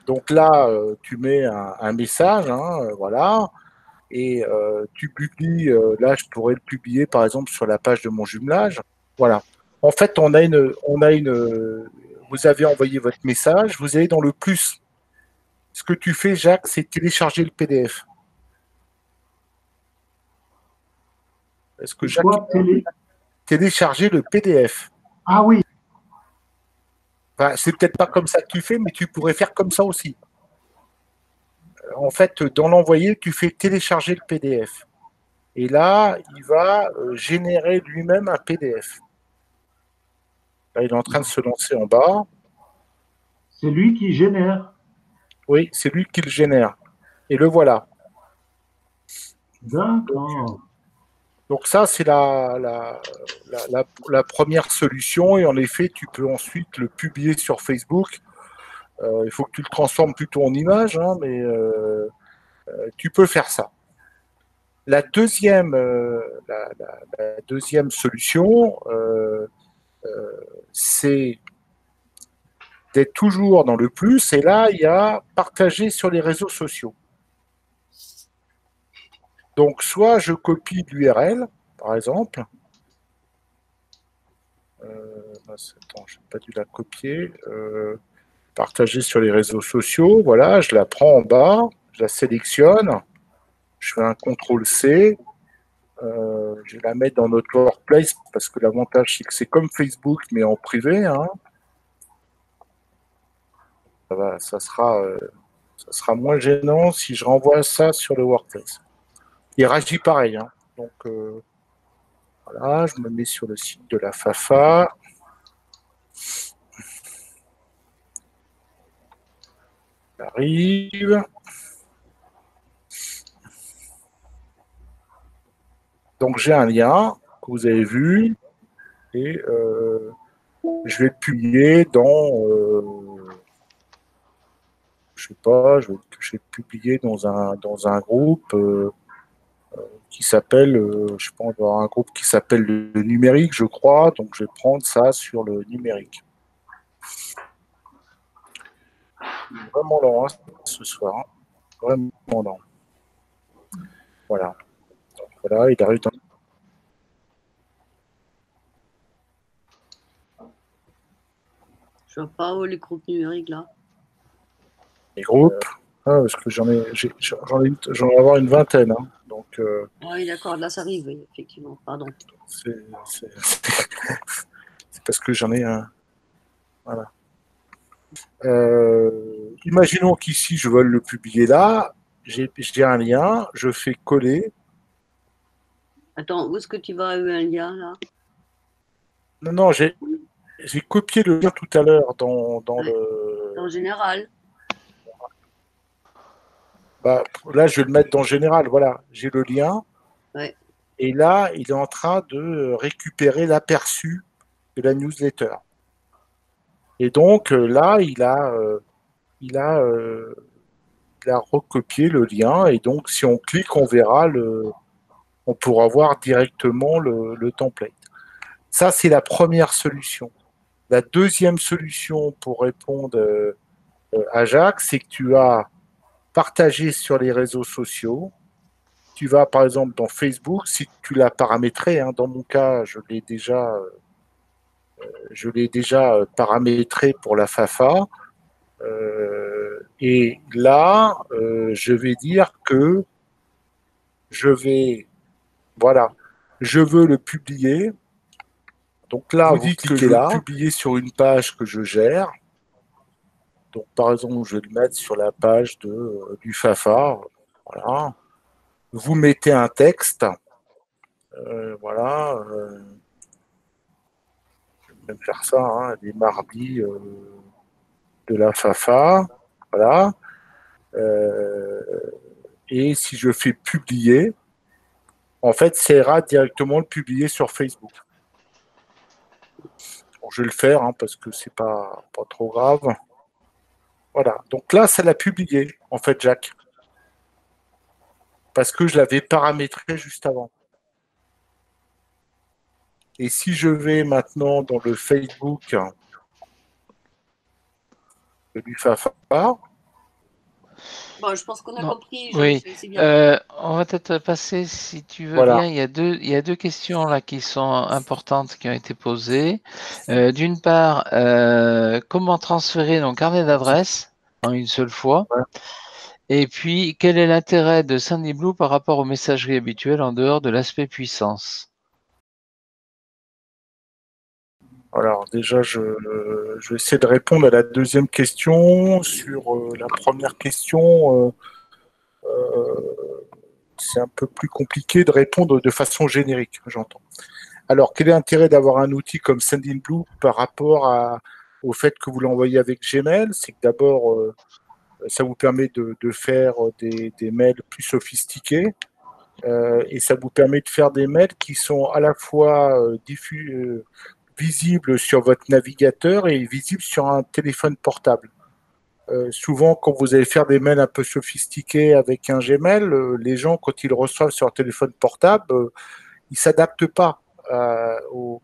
Donc là, tu mets un message, hein, voilà, et tu publies. Là, je pourrais le publier, par exemple, sur la page de mon jumelage. Voilà. En fait, vous avez envoyé votre message, vous allez dans le plus. Ce que tu fais, Jacques, c'est télécharger le PDF. Est-ce que Jacques télécharger le PDF? Ah oui. Enfin, c'est peut-être pas comme ça que tu fais, mais tu pourrais faire comme ça aussi. En fait, dans l'envoyer, tu fais télécharger le PDF. Et là, il va générer lui-même un PDF. Là, il est en train de se lancer en bas. C'est lui qui génère. Oui, c'est lui qui le génère. Et le voilà. D'accord. Donc ça, c'est la première solution. Et en effet, tu peux ensuite le publier sur Facebook. Il faut que tu le transformes plutôt en image, hein, mais tu peux faire ça. La deuxième solution, c'est d'être toujours dans le plus. Et là, il y a partager sur les réseaux sociaux. Donc, soit je copie l'URL, par exemple. Attends, je n'ai pas dû la copier. Partager sur les réseaux sociaux. Voilà, je la prends en bas, je la sélectionne. Je fais un CTRL-C. Je vais la mettre dans notre workplace parce que l'avantage, c'est que c'est comme Facebook, mais en privé, hein. Ça sera moins gênant si je renvoie ça sur le workplace. Il réagit pareil, hein. Donc, voilà, je me mets sur le site de la FAFA. J'arrive. Donc, j'ai un lien que vous avez vu et je vais le publier dans... je sais pas, je vais le publier dans un groupe qui s'appelle, je sais pas, on doit avoir un groupe qui s'appelle le numérique, je crois, donc je vais prendre ça sur le numérique. Vraiment lent, hein, ce soir, hein. Vraiment lent. Voilà. Donc, voilà, il arrive dans... Je vois pas où les groupes numériques là. Les groupes, parce que j'en vais avoir une vingtaine, hein. Donc, oui, d'accord, là ça arrive, oui, effectivement, pardon. C'est parce que j'en ai un. Voilà. Imaginons qu'ici, je veuille le publier là. J'ai un lien, je fais coller. Attends, où est-ce que tu vas eu un lien là? Non, j'ai copié le lien tout à l'heure dans ouais. le... En général. Bah, là, je vais le mettre dans général. Voilà, j'ai le lien. Ouais. Et là, il est en train de récupérer l'aperçu de la newsletter. Et donc, là, il a recopié le lien. Et donc, si on clique, on verra on pourra voir directement le template. Ça, c'est la première solution. La deuxième solution pour répondre à Jacques, c'est que tu as partagé sur les réseaux sociaux. Tu vas, par exemple, dans Facebook, si tu l'as paramétré, hein, dans mon cas, je l'ai déjà paramétré pour la FAFA. Et là, je vais dire que je veux le publier. Donc là, vous dites que je veux le publier sur une page que je gère. Donc par exemple, je vais le mettre sur la page du FAFA. Voilà. Vous mettez un texte. Voilà. Je vais même faire ça, hein, les mardis de la FAFA. Voilà. Et si je fais publier, en fait, ça ira directement le publier sur Facebook. Bon, je vais le faire parce que c'est pas trop grave. Voilà. Donc là, ça l'a publié, en fait, Jacques. Parce que je l'avais paramétré juste avant. Et si je vais maintenant dans le Facebook du Fafa. Bon, je pense qu'on a compris. Oui, c'est bien. on va peut-être passer, si tu veux Voilà. bien. Il y a deux questions là qui sont importantes qui ont été posées. D'une part, comment transférer nos carnets d'adresses en une seule fois? Ouais. Et puis, quel est l'intérêt de Sandy Blue par rapport aux messageries habituelles en dehors de l'aspect puissance? Alors déjà, je vais essayer de répondre à la deuxième question. Sur la première question, c'est un peu plus compliqué de répondre de façon générique, j'entends. Alors, quel est l'intérêt d'avoir un outil comme Sendinblue par rapport au fait que vous l'envoyez avec Gmail? C'est que d'abord, ça vous permet de faire des mails plus sophistiqués et ça vous permet de faire des mails qui sont à la fois visibles sur votre navigateur et visibles sur un téléphone portable. Souvent, quand vous allez faire des mails un peu sophistiqués avec un Gmail, les gens, quand ils le reçoivent sur un téléphone portable, ils ne s'adaptent pas aux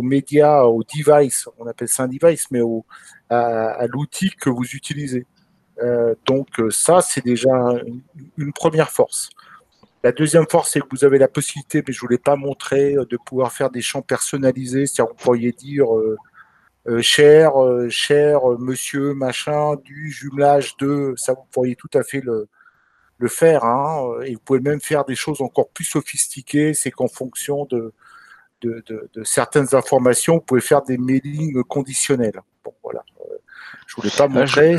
médias, au device, on appelle ça un device, mais à l'outil que vous utilisez. Donc ça, c'est déjà une première force. La deuxième force, c'est que vous avez la possibilité, mais je ne vous l'ai pas montré, de pouvoir faire des champs personnalisés. C'est-à-dire que vous pourriez dire cher monsieur, machin, du jumelage de, ça vous pourriez tout à fait le faire. Et vous pouvez même faire des choses encore plus sophistiquées. C'est qu'en fonction de certaines informations, vous pouvez faire des mailings conditionnels. Bon, voilà. Je ne voulais pas montrer.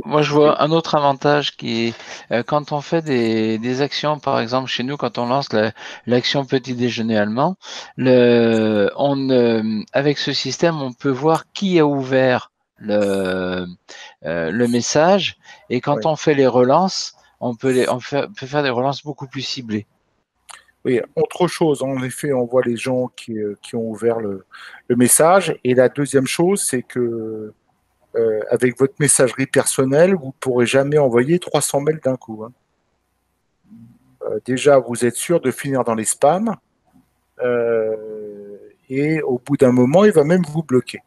Moi, je vois un autre avantage qui est quand on fait des actions, par exemple chez nous, quand on lance l'action petit déjeuner allemand, avec ce système, on peut voir qui a ouvert le message, et quand on fait les relances, on peut faire des relances beaucoup plus ciblées. Oui, autre chose, en effet, on voit les gens qui ont ouvert le message. Et la deuxième chose, c'est que avec votre messagerie personnelle, vous ne pourrez jamais envoyer 300 mails d'un coup. Déjà, vous êtes sûr de finir dans les spams. Et au bout d'un moment, il va même vous bloquer.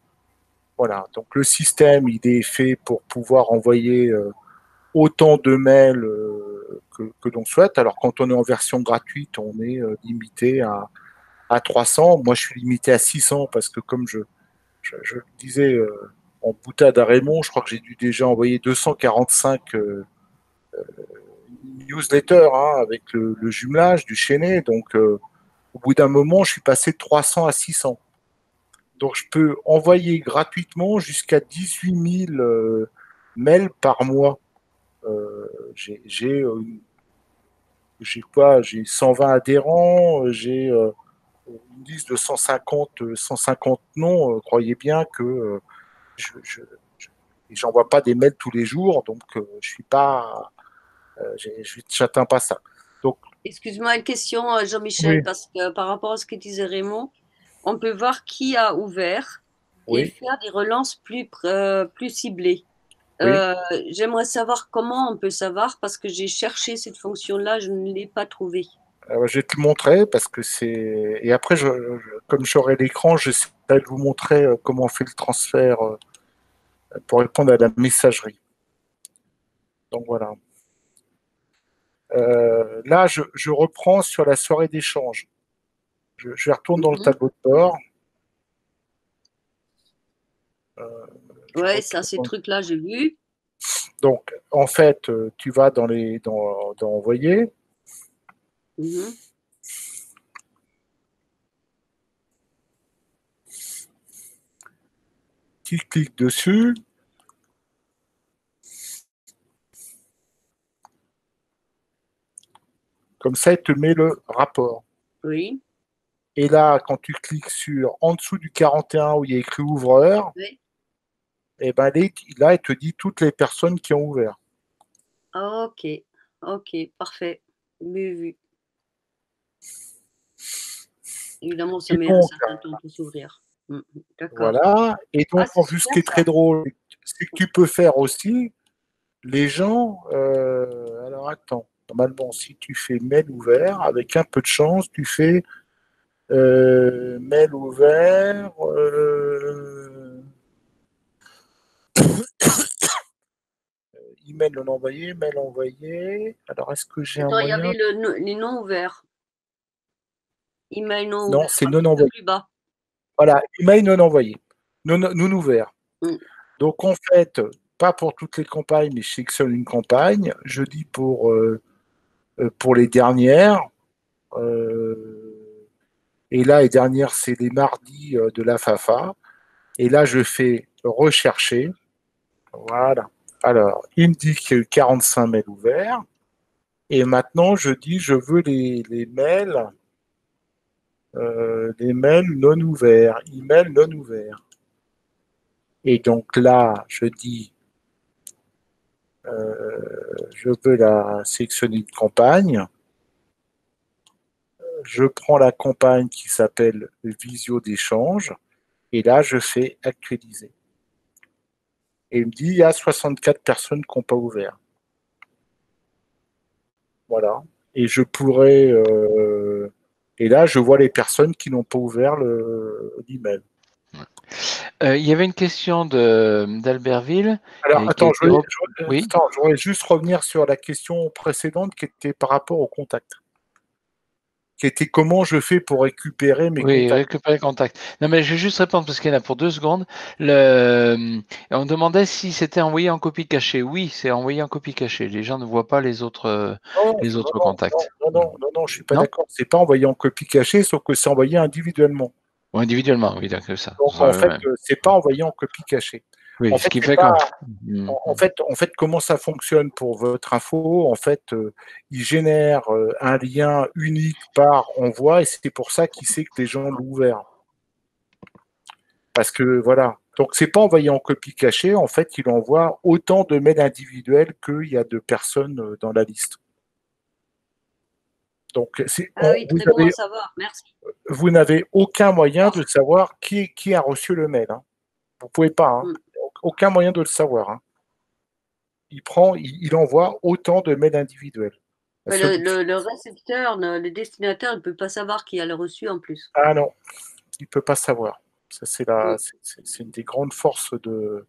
Voilà. Donc le système, il est fait pour pouvoir envoyer autant de mails que l'on souhaite. Alors quand on est en version gratuite, on est limité à 300. Moi, je suis limité à 600 parce que comme je le disais en boutade à Raymond, je crois que j'ai dû déjà envoyer 245 newsletters avec le jumelage du chaîné. Donc au bout d'un moment, je suis passé de 300 à 600. Donc je peux envoyer gratuitement jusqu'à 18 000 mails par mois. J'ai quoi? J'ai 120 adhérents, j'ai une liste de 150 noms. Croyez bien que j'envoie pas des mails tous les jours, donc je suis pas, j'atteins pas ça. Donc, Excuse-moi, une question, Jean-Michel, oui. parce que par rapport à ce que disait Raymond, on peut voir qui a ouvert et Oui. faire des relances plus ciblées. Oui. J'aimerais savoir comment on peut savoir, parce que j'ai cherché cette fonction-là, je ne l'ai pas trouvée. Je vais te le montrer parce que c'est. Et après, comme j'aurai l'écran, j'essaierai de vous montrer comment on fait le transfert pour répondre à la messagerie. Donc voilà. Là, je reprends sur la soirée d'échange. Je retourne dans le tableau de bord. Ouais, ça, ces trucs-là, j'ai vu. Donc, en fait, tu vas dans Envoyer. Tu cliques dessus. Comme ça, il te met le rapport. Oui. Et là, quand tu cliques en dessous du 41 où il y a écrit ouvreur, Oui. et ben là, il te dit toutes les personnes qui ont ouvert. Ok, ok, parfait. Vu. Évidemment, ça Et met un donc, certain temps pour s'ouvrir. D'accord. voilà. Et Ah, donc, c'est en plus, ce super qui est ça. très drôle, c'est que tu peux faire aussi les gens. Alors, attends. Normalement, si tu fais mail ouvert, avec un peu de chance, tu fais mail ouvert. Email non envoyé, mail envoyé. Alors, est-ce que j'ai un Attends, il y moyen? avait les noms ouverts. Email non Non, ouvert, c'est un non petit peu envoyé. plus bas. Voilà, email non envoyé. Non ouvert. Mm. Donc, en fait, pas pour toutes les campagnes, mais je sélectionne une campagne. Je dis pour les dernières. Et là, les dernières, c'est les mardis de la FAFA. Et là, je fais rechercher. Voilà. Alors, il me dit qu'il y a eu 45 mails ouverts. Et maintenant, je dis, je veux les mails non ouverts, email non ouverts. Et donc là, je dis, je veux la sélectionner de campagne. Je prends la campagne qui s'appelle Visio d'échange. Et là, je fais actualiser. Et il me dit, il y a 64 personnes qui n'ont pas ouvert. Voilà. Et je pourrais. Et là, je vois les personnes qui n'ont pas ouvert l'email. Il y avait une question d'Albertville. Alors, Qui a attends, été oui. je voudrais juste revenir sur la question précédente qui était par rapport au contact. Qui était comment je fais pour récupérer mes Oui, contacts. récupérer le contact. Non, mais je vais juste répondre parce qu'il y en a pour 2 secondes. On demandait si c'était envoyé en copie cachée. Oui, c'est envoyé en copie cachée. Les gens ne voient pas les autres contacts. Non, je suis pas Non? d'accord. C'est pas envoyé en copie cachée, sauf que c'est envoyé individuellement. Ou individuellement, oui, d'accord, ça. Donc en fait, c'est pas envoyé en copie cachée. Oui, En ce fait, qui c'est fait pas. qu'on. En fait, comment ça fonctionne pour votre info? En fait, il génère un lien unique par envoi et c'est pour ça qu'il sait que les gens l'ont ouvert. Parce que voilà. Donc, c'est pas envoyé en copie cachée. En fait, il envoie autant de mails individuels qu'il y a de personnes dans la liste. Donc, Ah oui, très bon à savoir. Merci. vous n'avez aucun moyen de savoir qui a reçu le mail. Hein. Vous pouvez pas. Hein. Aucun moyen de le savoir. Hein. Il envoie autant de mails individuels. Mais le récepteur, le destinataire, ne peut pas savoir qui a le reçu en plus. Ah non, il ne peut pas savoir. Ça, c'est une des grandes forces de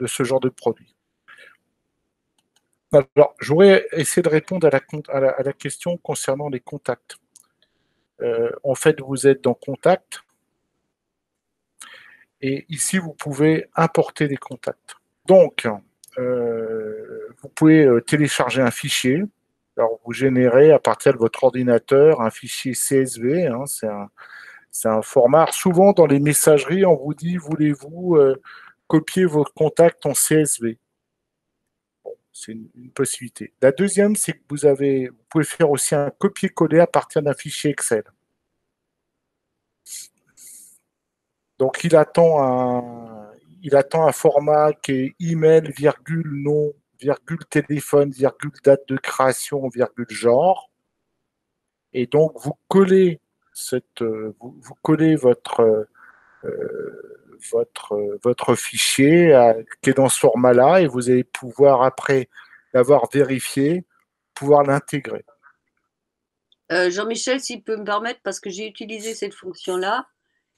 ce genre de produit. Alors, j'aurais essayé de répondre à la question concernant les contacts. En fait, vous êtes dans Contact. Et ici, vous pouvez importer des contacts. Donc, vous pouvez télécharger un fichier. Alors, vous générez à partir de votre ordinateur un fichier CSV. Hein, c'est un format. Souvent, dans les messageries, on vous dit, voulez-vous copier vos contacts en CSV? Bon, c'est une possibilité. La deuxième, c'est que vous pouvez faire aussi un copier-coller à partir d'un fichier Excel. Donc, il attend un format qui est email, virgule, nom, virgule, téléphone, virgule, date de création, virgule, genre. Et donc, vous collez vous collez votre fichier qui est dans ce format-là et vous allez pouvoir, après l'avoir vérifié, pouvoir l'intégrer. Jean-Michel, s'il peut me permettre, parce que j'ai utilisé cette fonction-là,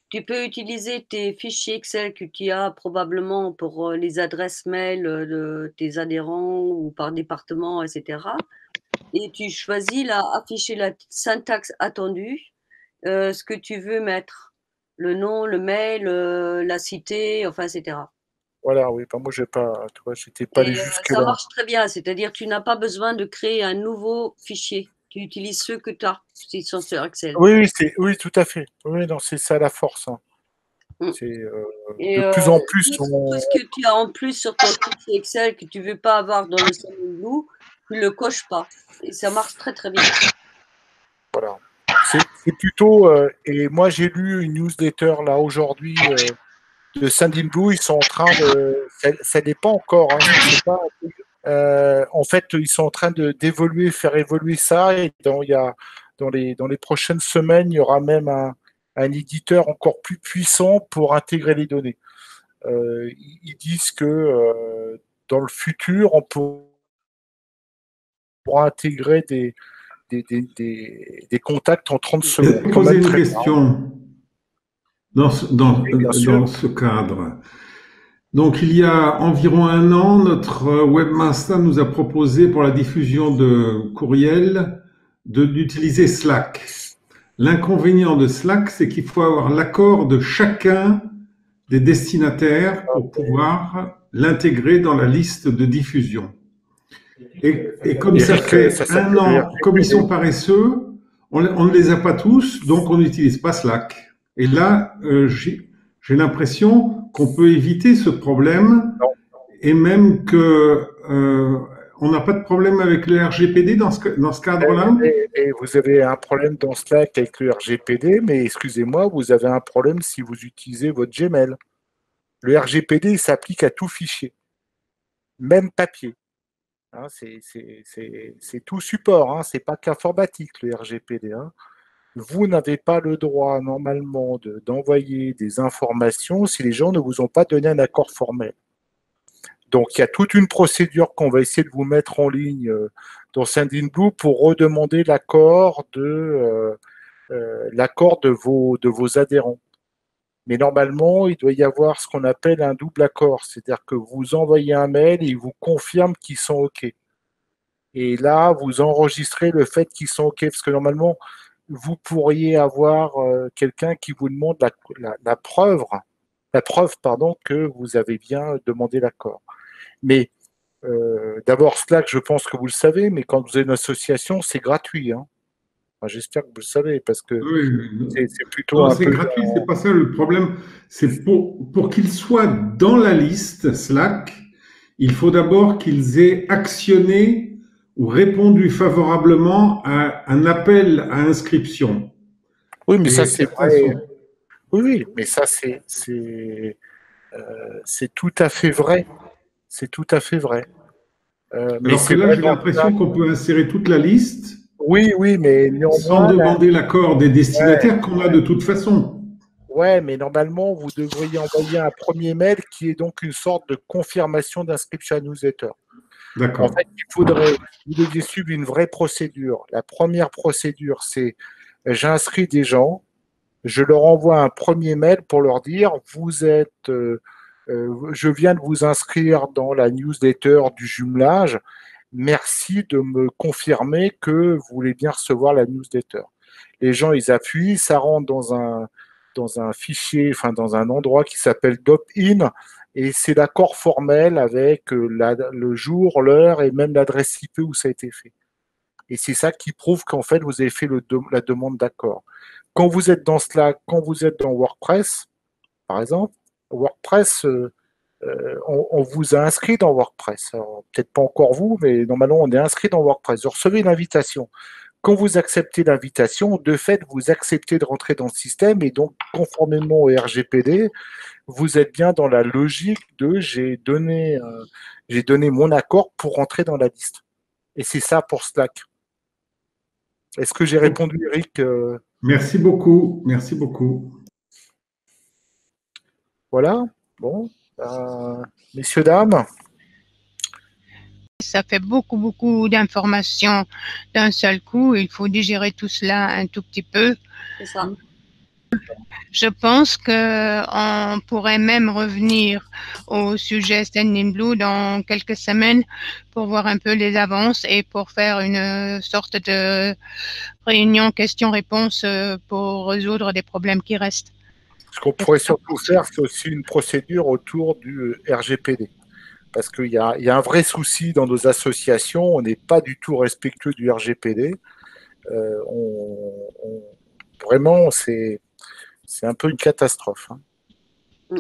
tu peux utiliser tes fichiers Excel que tu as probablement pour les adresses mail de tes adhérents ou par département, etc. Et tu choisis afficher la syntaxe attendue, ce que tu veux mettre, le nom, le mail, la cité, enfin, etc. Voilà, oui, moi, j'étais pas allé Ça jusque-là. marche très bien, c'est-à-dire que tu n'as pas besoin de créer un nouveau fichier. Tu utilises ceux que tu as, s'ils sont sur Excel. Oui, tout à fait. Oui, non, c'est ça la force. Hein. C'est de plus en plus. Tout ce que tu as en plus sur ton fichier Excel que tu ne veux pas avoir dans le Blue, tu ne le coches pas. Et ça marche très très bien. Voilà. C'est plutôt. Et moi, j'ai lu une newsletter là aujourd'hui de Sendinblue. Ils sont en train de. Ça n'est pas encore. Hein, En fait, ils sont en train d'évoluer, faire évoluer ça. Et dans les prochaines semaines, il y aura même un éditeur encore plus puissant pour intégrer les données. Ils disent que dans le futur, on pourra intégrer des contacts en 30 secondes. Je vais poser une question dans ce cadre. Donc, il y a environ un an, notre webmaster nous a proposé pour la diffusion de courriels d'utiliser Slack. L'inconvénient de Slack, c'est qu'il faut avoir l'accord de chacun des destinataires pour pouvoir l'intégrer dans la liste de diffusion. Et comme ça fait un an, comme ils sont paresseux, on ne les a pas tous, donc on n'utilise pas Slack. Et là, j'ai l'impression qu'on peut éviter ce problème et même que on n'a pas de problème avec le RGPD dans ce cadre-là. Et vous avez un problème dans Slack avec le RGPD, mais excusez-moi, vous avez un problème si vous utilisez votre Gmail. Le RGPD s'applique à tout fichier, même papier. Hein, c'est tout support, hein, c'est pas qu'informatique le RGPD. Hein. Vous n'avez pas le droit normalement d'envoyer des informations si les gens ne vous ont pas donné un accord formel. Donc il y a toute une procédure qu'on va essayer de vous mettre en ligne dans Sendinblue pour redemander l'accord de vos adhérents. Mais normalement, il doit y avoir ce qu'on appelle un double accord, c'est-à-dire que vous envoyez un mail et il vous confirme qu'ils sont OK. Et là, vous enregistrez le fait qu'ils sont OK, parce que normalement, vous pourriez avoir quelqu'un qui vous demande la preuve, que vous avez bien demandé l'accord. Mais d'abord, Slack, je pense que vous le savez, mais quand vous avez une association, c'est gratuit. Hein. Enfin, j'espère que vous le savez, parce que c'est plutôt non, c'est gratuit, c'est pas ça le problème. C'est pour qu'ils soient dans la liste Slack, il faut d'abord qu'ils aient actionné ou répondu favorablement à un appel à inscription. Oui, mais ça c'est vrai. Oui, mais ça c'est tout à fait vrai. C'est tout à fait vrai. Mais c'est là, j'ai l'impression qu'on peut insérer toute la liste. Oui, mais sans demander l'accord des destinataires qu'on a de toute façon. Ouais, mais normalement, vous devriez envoyer un premier mail qui est donc une sorte de confirmation d'inscription à newsletter. D'accord. En fait, vous deviez suivre une vraie procédure. La première procédure, c'est j'inscris des gens, je leur envoie un premier mail pour leur dire je viens de vous inscrire dans la newsletter du jumelage. Merci de me confirmer que vous voulez bien recevoir la newsletter. Les gens, ils appuient, ça rentre dans un fichier, enfin dans un endroit qui s'appelle Doc-in, et c'est l'accord formel avec le jour, l'heure et même l'adresse IP où ça a été fait. Et c'est ça qui prouve qu'en fait, vous avez fait la demande d'accord. Quand vous êtes dans Slack, quand vous êtes dans WordPress, par exemple, WordPress, on vous a inscrit dans WordPress. Peut-être pas encore vous, mais normalement, on est inscrit dans WordPress. Vous recevez une invitation. Quand vous acceptez l'invitation, de fait, vous acceptez de rentrer dans le système et donc, conformément au RGPD, vous êtes bien dans la logique de j'ai donné mon accord pour rentrer dans la liste. Et c'est ça pour Slack. Est-ce que j'ai répondu, Eric? Merci beaucoup. Merci beaucoup. Voilà. Bon. Messieurs, dames. Ça fait beaucoup d'informations d'un seul coup. Il faut digérer tout cela un tout petit peu. C'est ça. Je pense qu'on pourrait même revenir au sujet Sendinblue dans quelques semaines pour voir un peu les avances et pour faire une sorte de réunion questions-réponses pour résoudre des problèmes qui restent. Ce qu'on pourrait surtout faire, c'est aussi une procédure autour du RGPD. Parce qu'il y a un vrai souci dans nos associations, on n'est pas du tout respectueux du RGPD. Vraiment, c'est un peu une catastrophe. Hein.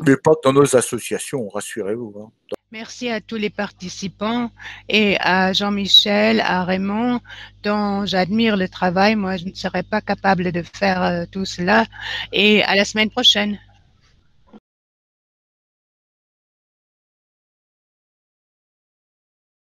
Mais pas dans nos associations, rassurez-vous. Hein. Merci à tous les participants et à Jean-Michel, à Raymond, dont j'admire le travail. Moi, je ne serais pas capable de faire tout cela. Et à la semaine prochaine.